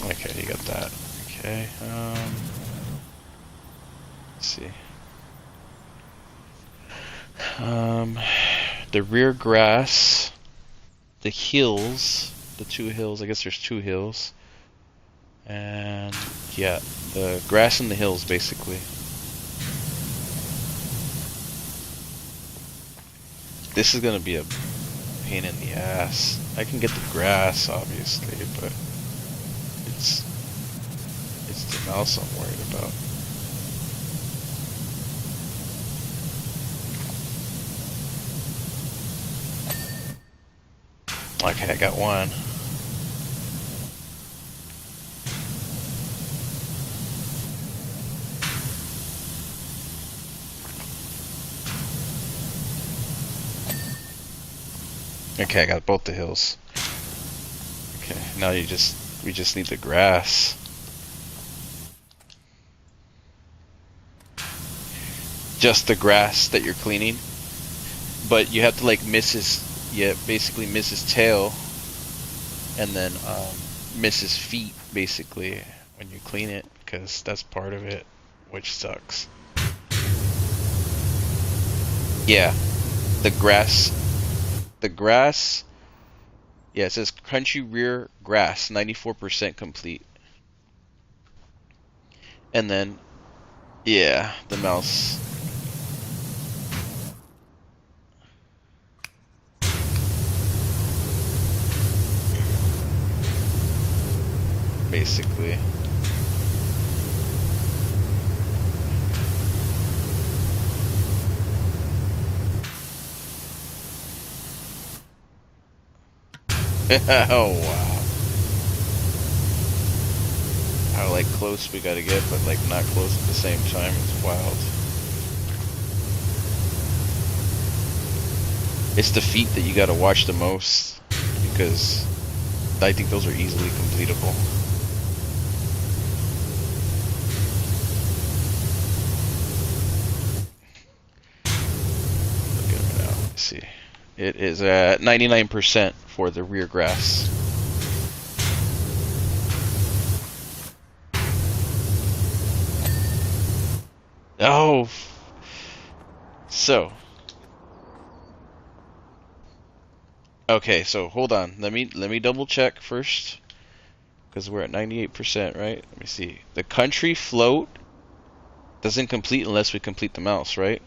Okay, you got that. Okay, let's see. The rear grass, the hills, the two hills, I guess there's two hills. And yeah, the grass and the hills basically. This is gonna be a pain in the ass. I can get the grass obviously, but it's the mouse I'm worried about. Okay, I got one. Okay, I got both the hills. Okay, now we just need the grass. Just the grass that you're cleaning. But you have to like basically miss his tail, and then miss his feet basically when you clean it, because that's part of it, which sucks. Yeah, the grass, yeah, it says country rear grass, 94% complete. And then, yeah, the mouse. Basically. Oh wow. How like close we gotta get, but like not close at the same time. It's wild. It's the feet that you gotta watch the most, because I think those are easily completable. Look at it now. Let's see. It is at 99% for the rear grass. Oh, so okay. So hold on. Let me double check first, because we're at 98%, right? Let me see. The country float doesn't complete unless we complete the mouse, right?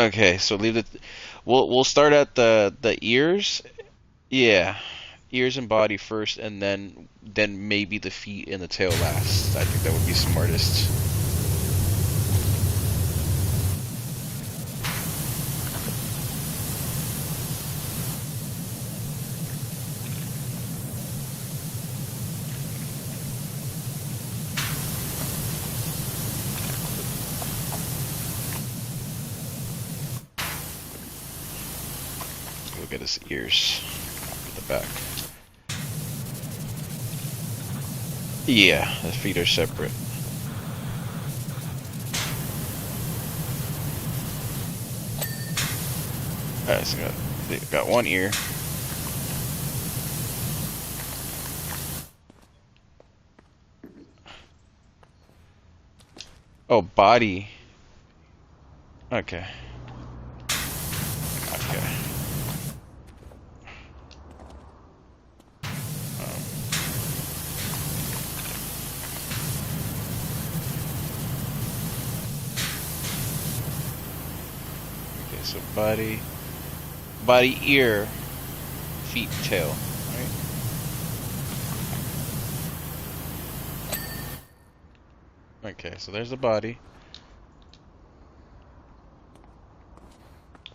Okay, so leave it. We'll start at the ears. Yeah, ears and body first, and then maybe the feet and the tail last. I think that would be smartest. Let's go get his ears at the back. Yeah, the feet are separate. Alright, so got one ear. Oh, body. Okay. Okay. Okay, so body, ear, feet, tail. Right? Okay, so there's the body.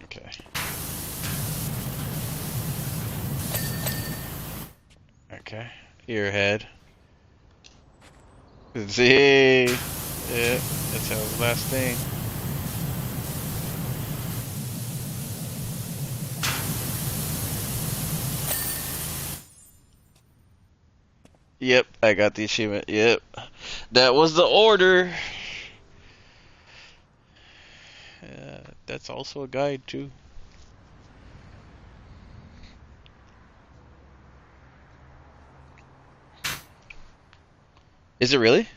Okay. Okay. Ear, head. See? Yeah, that's how the last thing. Yep, I got the achievement. Yep. That was the order. That's also a guide, too. Is it really?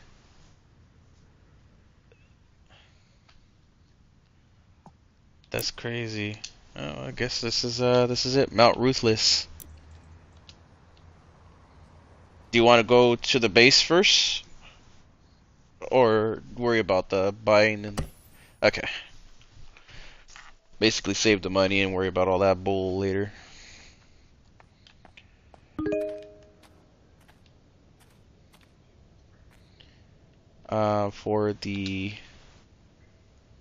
That's crazy. Oh, I guess this is it. Mount Ruthless. Do you want to go to the base first? Or worry about the buying and... Okay. Basically save the money and worry about all that bull later. For the...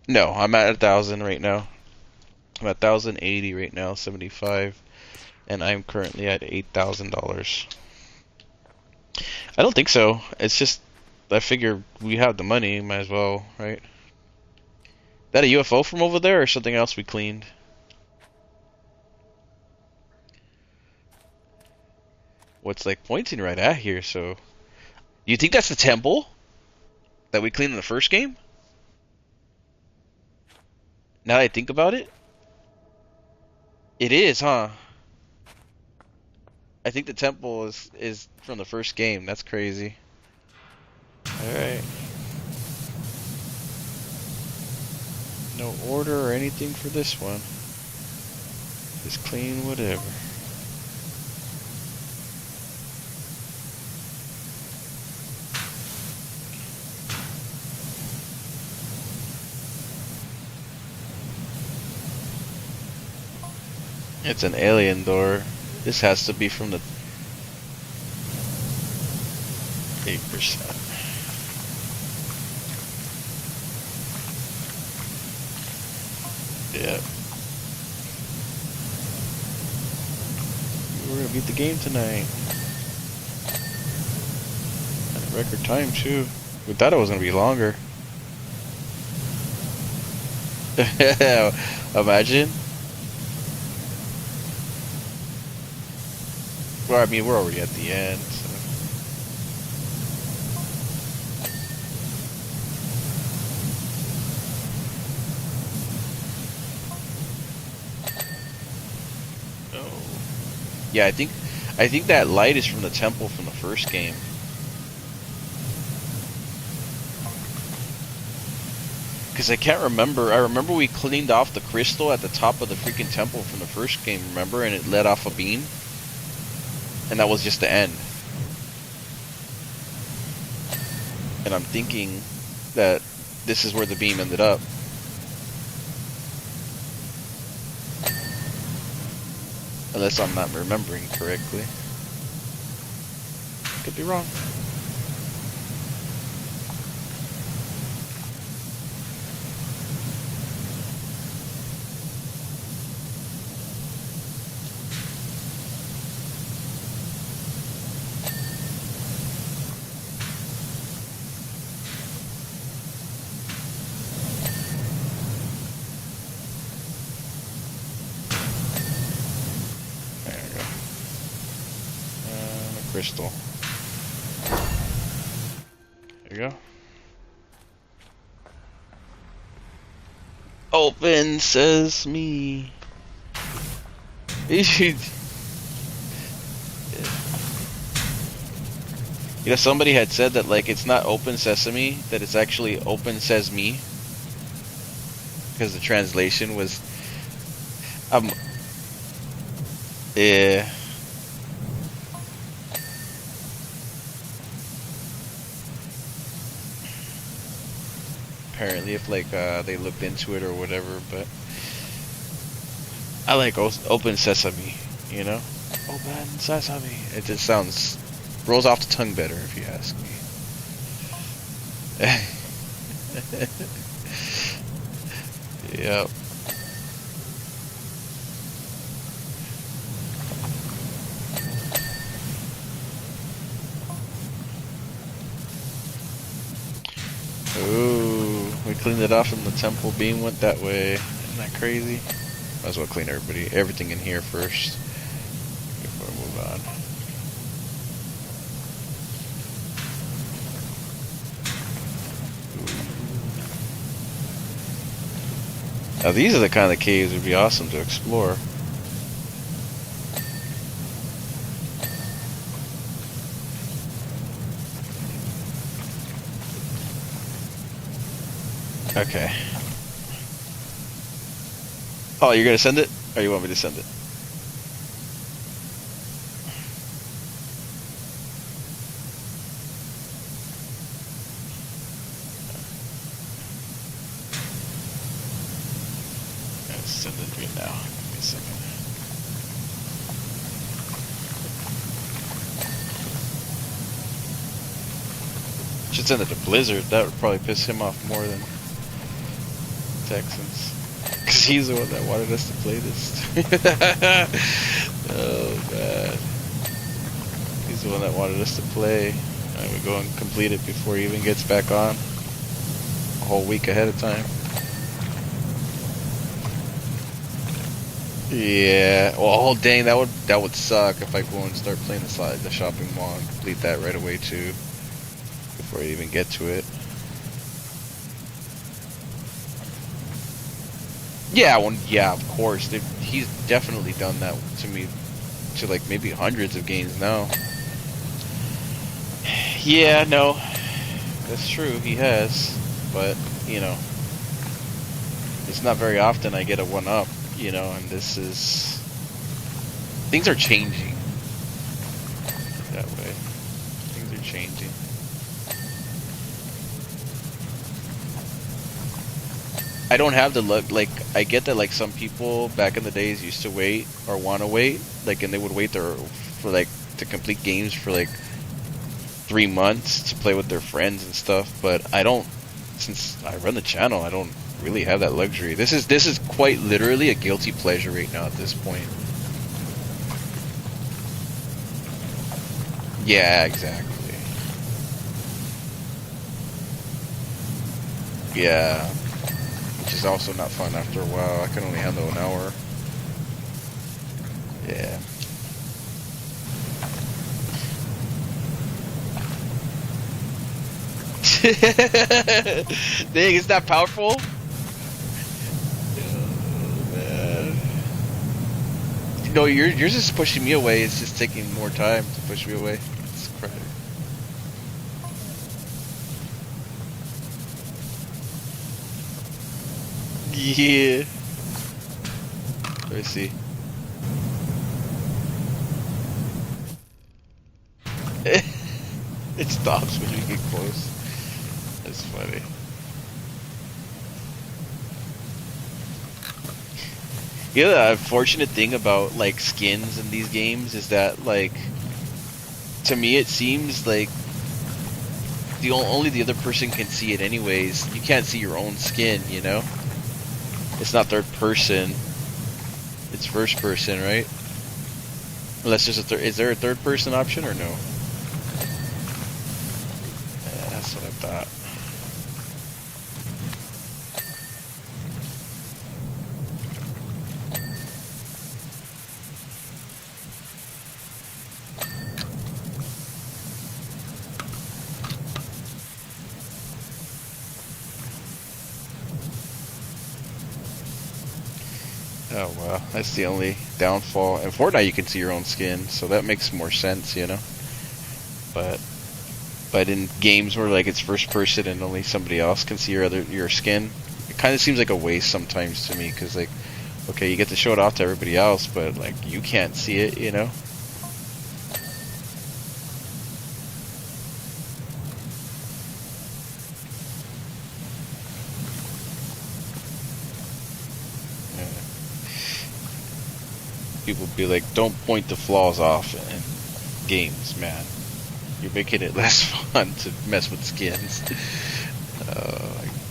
No, I'm at 1,000 right now. I'm at 1,080 right now, 75. And I'm currently at $8,000. I don't think so. It's just... I figure we have the money, might as well, right? That a UFO from over there or something else we cleaned? What's like pointing right at here, so... You think that's the temple? That we cleaned in the first game? Now that I think about it? It is, huh? I think the temple is from the first game. That's crazy. Alright. No order or anything for this one. Just clean whatever. It's an alien door. This has to be from the 8%. Yeah. We're gonna beat the game tonight. At a record time too. We thought it was gonna be longer. Imagine. Well, I mean, we're already at the end. So. Oh. Yeah, I think that light is from the temple from the first game. Because I can't remember. I remember we cleaned off the crystal at the top of the freaking temple from the first game, remember? And it let off a beam. And that was just the end. And I'm thinking that this is where the beam ended up. Unless I'm not remembering correctly. Could be wrong. There we go. And a crystal. There you go. Open sesame. You know, somebody had said that like it's not open sesame, that it's actually open says me, because the translation was, yeah. Apparently, if like they looked into it or whatever, but I like open sesame, you know, open sesame. It just sounds rolls off the tongue better, if you ask me. Yep. Ooh, we cleaned it off and the temple beam went that way. Isn't that crazy? Might as well clean everything in here first before we move on. Now these are the kind of caves that would be awesome to explore. Okay. Oh, you're gonna send it? Or you want me to send it? Let's send it right now. Give me a second. Should send it to Blizzard. That would probably piss him off more than Texans. Because he's the one that wanted us to play this. Oh, man. He's the one that wanted us to play. And we go and complete it before he even gets back on. A whole week ahead of time. Yeah. Well, oh dang, that would suck if I go and start playing the shopping mall and complete that right away too. Before I even get to it. Yeah, well, yeah, of course. He's definitely done that to me, to like maybe hundreds of games now. Yeah, no, that's true. He has, but you know, it's not very often I get a 1-up. You know, and things are changing that way. Things are changing. I don't have the luck, like, I get that, like, some people back in the days used to wait, or want to wait, like, and they would wait for, like, to complete games for, like, 3 months to play with their friends and stuff, but I don't, since I run the channel, I don't really have that luxury. This is quite literally a guilty pleasure right now at this point. Yeah, exactly. Yeah. Which is also not fun after a while. I can only handle an hour. Yeah. Dang, it's that powerful? Oh, man. No, yours is pushing me away. It's just taking more time to push me away. It's crazy. Yeah. Let me see. It stops when you get close. That's funny. You know, the unfortunate thing about like skins in these games is that like to me it seems like only the other person can see it anyways. You can't see your own skin, you know? It's not third person. It's first person, right? Unless there's a third. Is there a third person option or no? Yeah, that's what I thought. Oh well, that's the only downfall. In Fortnite, you can see your own skin, so that makes more sense, you know. But in games where like it's first person and only somebody else can see your skin, it kind of seems like a waste sometimes to me. Because like, okay, you get to show it off to everybody else, but like you can't see it, you know. People be like, don't point the flaws off in games, man. You're making it less fun to mess with skins.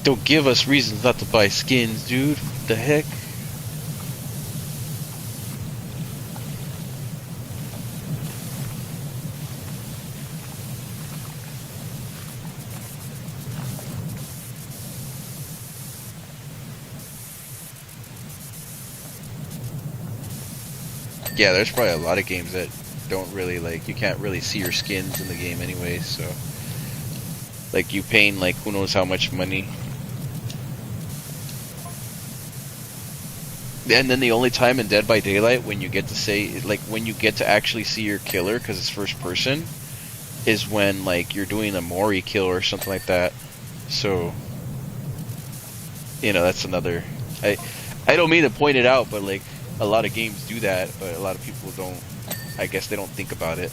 Don't give us reasons not to buy skins, dude. What the heck? Yeah, there's probably a lot of games that don't really like, you can't really see your skins in the game anyway, so like you paying like who knows how much money. And then the only time in Dead by Daylight when you get to say, like when you get to actually see your killer because it's first person is when like you're doing a Mori kill or something like that. So you know, that's another, I don't mean to point it out, but like a lot of games do that, but a lot of people don't. I guess they don't think about it.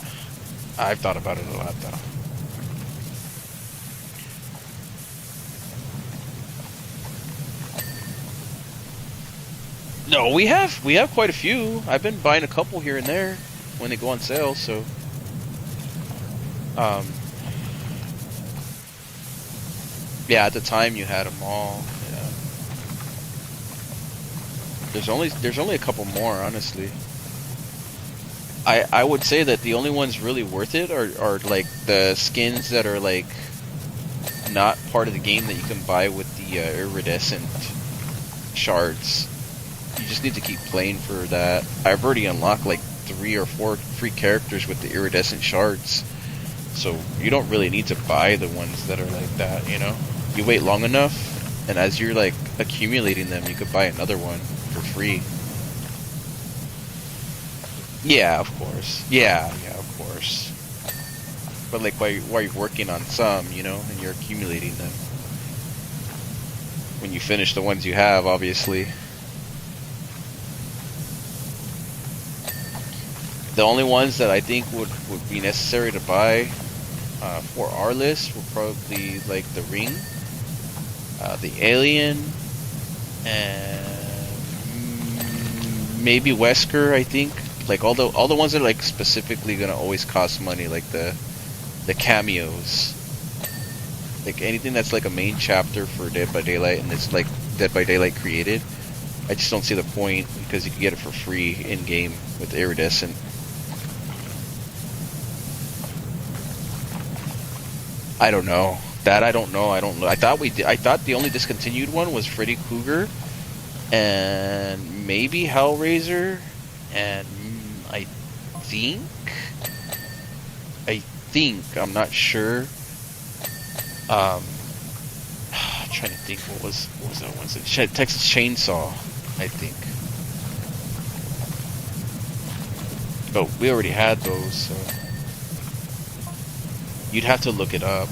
I've thought about it a lot though. No, we have quite a few. I've been buying a couple here and there when they go on sale. So, um, yeah, at the time you had them all. Yeah. There's only a couple more, honestly. I would say that the only ones really worth it are like the skins that are like not part of the game that you can buy with the iridescent shards. You just need to keep playing for that. I've already unlocked like 3 or 4 free characters with the iridescent shards, so you don't really need to buy the ones that are like that, you know. You wait long enough, and as you're like accumulating them, you could buy another one for free. Yeah, of course. Yeah, of course. But like while you're working on some, you know, and you're accumulating them. When you finish the ones you have, obviously. The only ones that I think would be necessary to buy for our list would probably like the ring, the alien, and maybe Wesker, I think. Like all the ones that are like specifically gonna always cost money, like the cameos, like anything that's like a main chapter for Dead by Daylight and it's like Dead by Daylight created. I just don't see the point because you can get it for free in game with iridescent. I don't know. That I don't know. I don't know. I thought the only discontinued one was Freddy Krueger and maybe Hellraiser, and think I'm not sure. I'm trying to think what was that one? Texas Chainsaw, I think. But we already had those, so you'd have to look it up.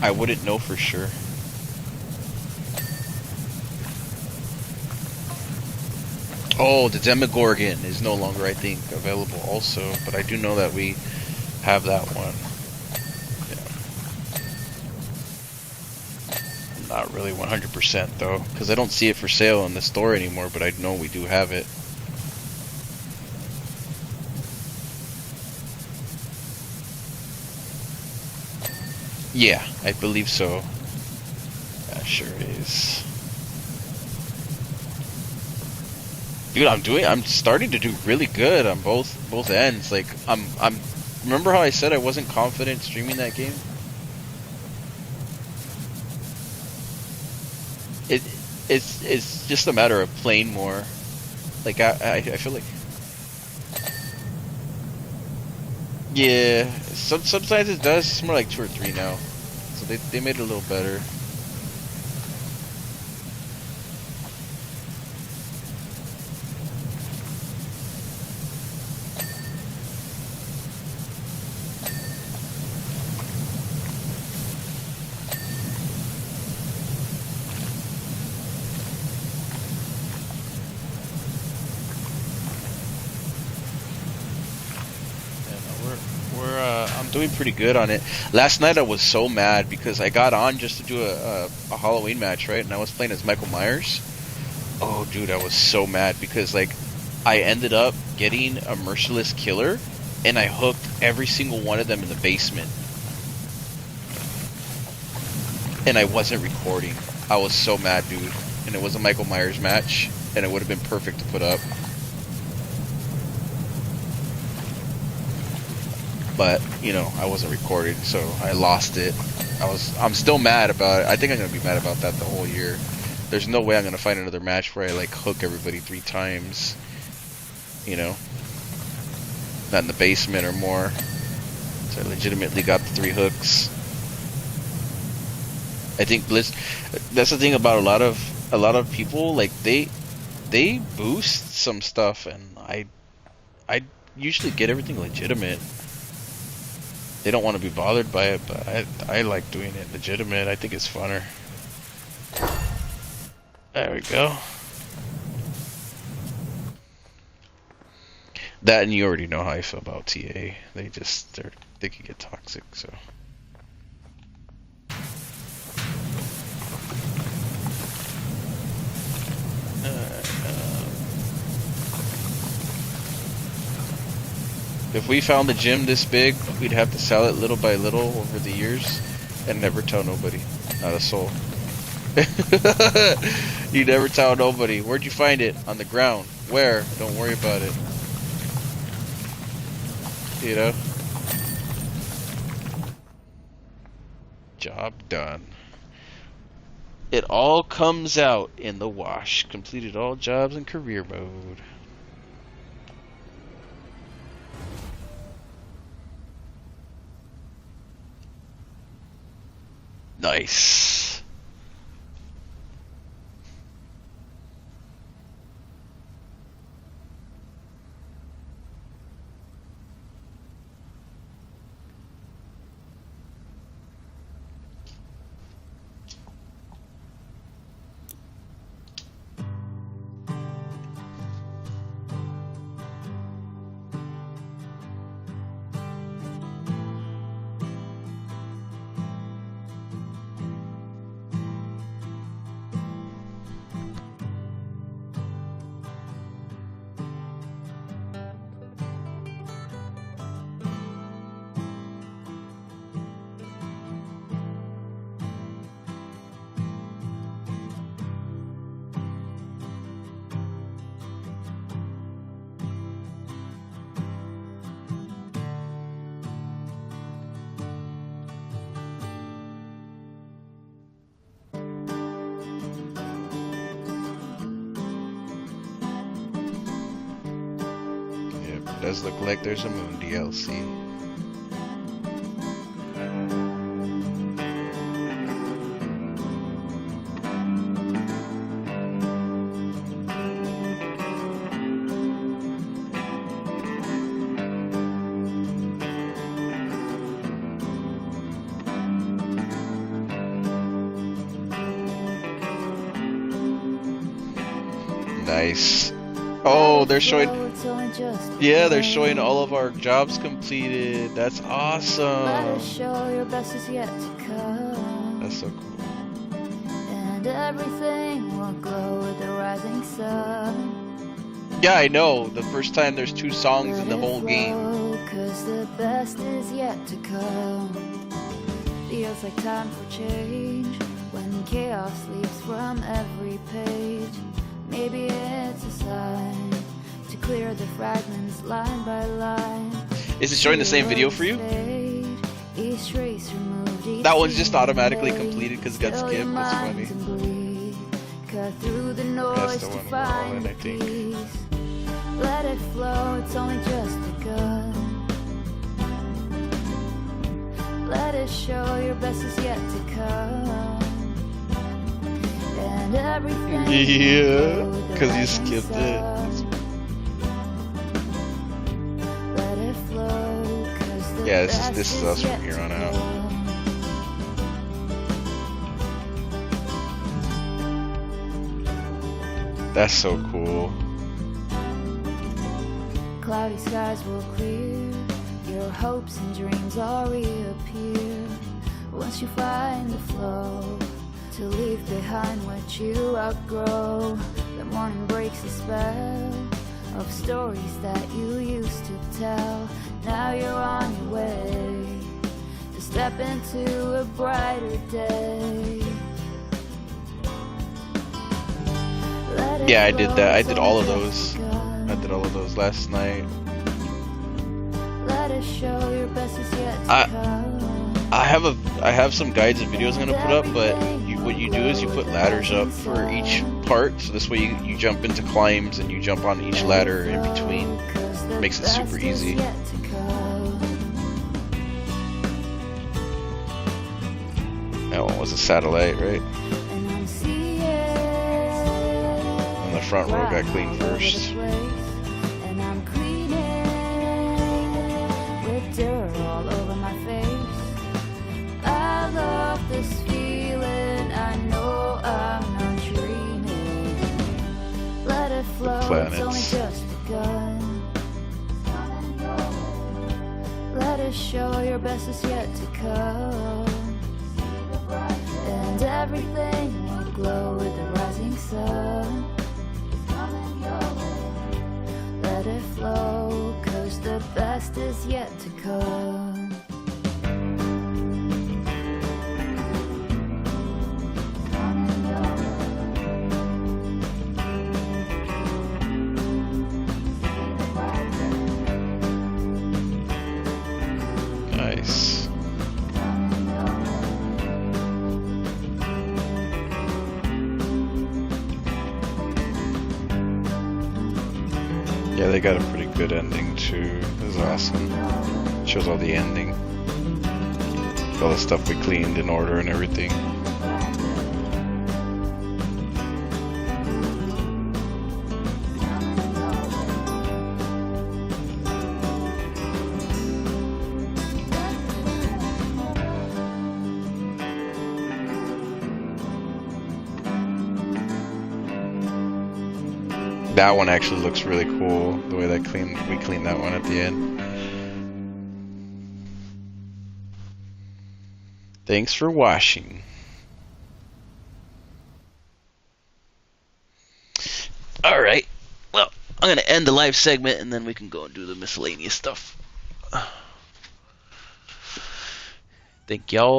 I wouldn't know for sure. Oh, the Demogorgon is no longer, I think, available also, but I do know that we have that one. Not really 100% though, because I don't see it for sale in the store anymore, but I know we do have it. Yeah, I believe so. That sure is. Dude, I'm starting to do really good on both ends. Like I'm remember how I said I wasn't confident streaming that game? It it's just a matter of playing more. Like I feel like, yeah, sometimes it does. It's more like 2 or 3 now. So they made it a little better. I'm doing pretty good on it. Last night I was so mad because I got on just to do a Halloween match, right? And I was playing as Michael Myers. Oh, dude, I was so mad because like I ended up getting a merciless killer, and I hooked every single one of them in the basement, and I wasn't recording. I was so mad, dude. And it was a Michael Myers match, and it would have been perfect to put up. But, you know, I wasn't recording, so I lost it. I'm still mad about it. I think I'm gonna be mad about that the whole year. There's no way I'm gonna find another match where I like hook everybody 3 times. You know? Not in the basement or more. So I legitimately got the 3 hooks. I think that's the thing about a lot of people, like they boost some stuff, and I usually get everything legitimate. They don't want to be bothered by it, but I like doing it legitimate. I think it's funner. There we go. That, and you already know how I feel about TA. They can get toxic, so. If we found the gym this big, we'd have to sell it little by little over the years and never tell nobody. Not a soul. You never tell nobody. Where'd you find it? On the ground. Where? Don't worry about it. You know? Job done. It all comes out in the wash. Completed all jobs in career mode. Nice. Does look like there's a Moon DLC. Nice. Oh, they're showing. Yeah, they're showing all of our jobs completed. That's awesome. That's so cool. and everything will glow with the rising sun. Yeah, I know. The first time there's 2 songs in the Let it whole flow, game. 'cause the best is yet to come. Feels like time for change when chaos leaps from every page. Maybe it's a sign to clear the fragments line by line. Is it showing the same video for you? Each trace removed, each That one's just scene automatically delayed. completed because it got Still your skipped. That's mind funny. can bleed. Cut through the That's noise the to one we're all find in, the I think. peace. Let it flow, it's only just begun. Let it show your best is yet to come. And everything Yeah, will go with the because you rising skipped it. sun. Let it flow, 'cause the Yeah, best this is us yet from here to on out. come. That's so cool. Cloudy skies will clear, your hopes and dreams all reappear. Once you find the flow, to leave behind what you outgrow. The morning breaks the spell of stories that you used to tell. Now you're on your way to step into a brighter day. Let it Yeah, I did flow, that. I it's did all of only those. just begun. I did all of those last night. Let it show your best is yet to I- come. I have some guides and videos I'm gonna put up, but what you do is you put ladders up for each part, so this way you jump into climbs and you jump on each ladder in between. Makes it super easy. That one was a satellite, right? And the front row got cleaned first. And I'm cleaning with dirt all over my face. I love this feeling, I know I'm not dreaming. Let it flow, it's only Planets. just begun. Let it show your best is yet to come. And everything will glow with the rising sun. Let it flow, 'cause the best is yet to come. Nice. Yeah, they got a pretty good ending too. This is awesome. Shows all the ending. All the stuff we cleaned in order and everything. That one actually looks really cool, the way we cleaned that one at the end. Thanks for watching. Alright, well, I'm going to end the live segment and then we can go and do the miscellaneous stuff. Thank y'all.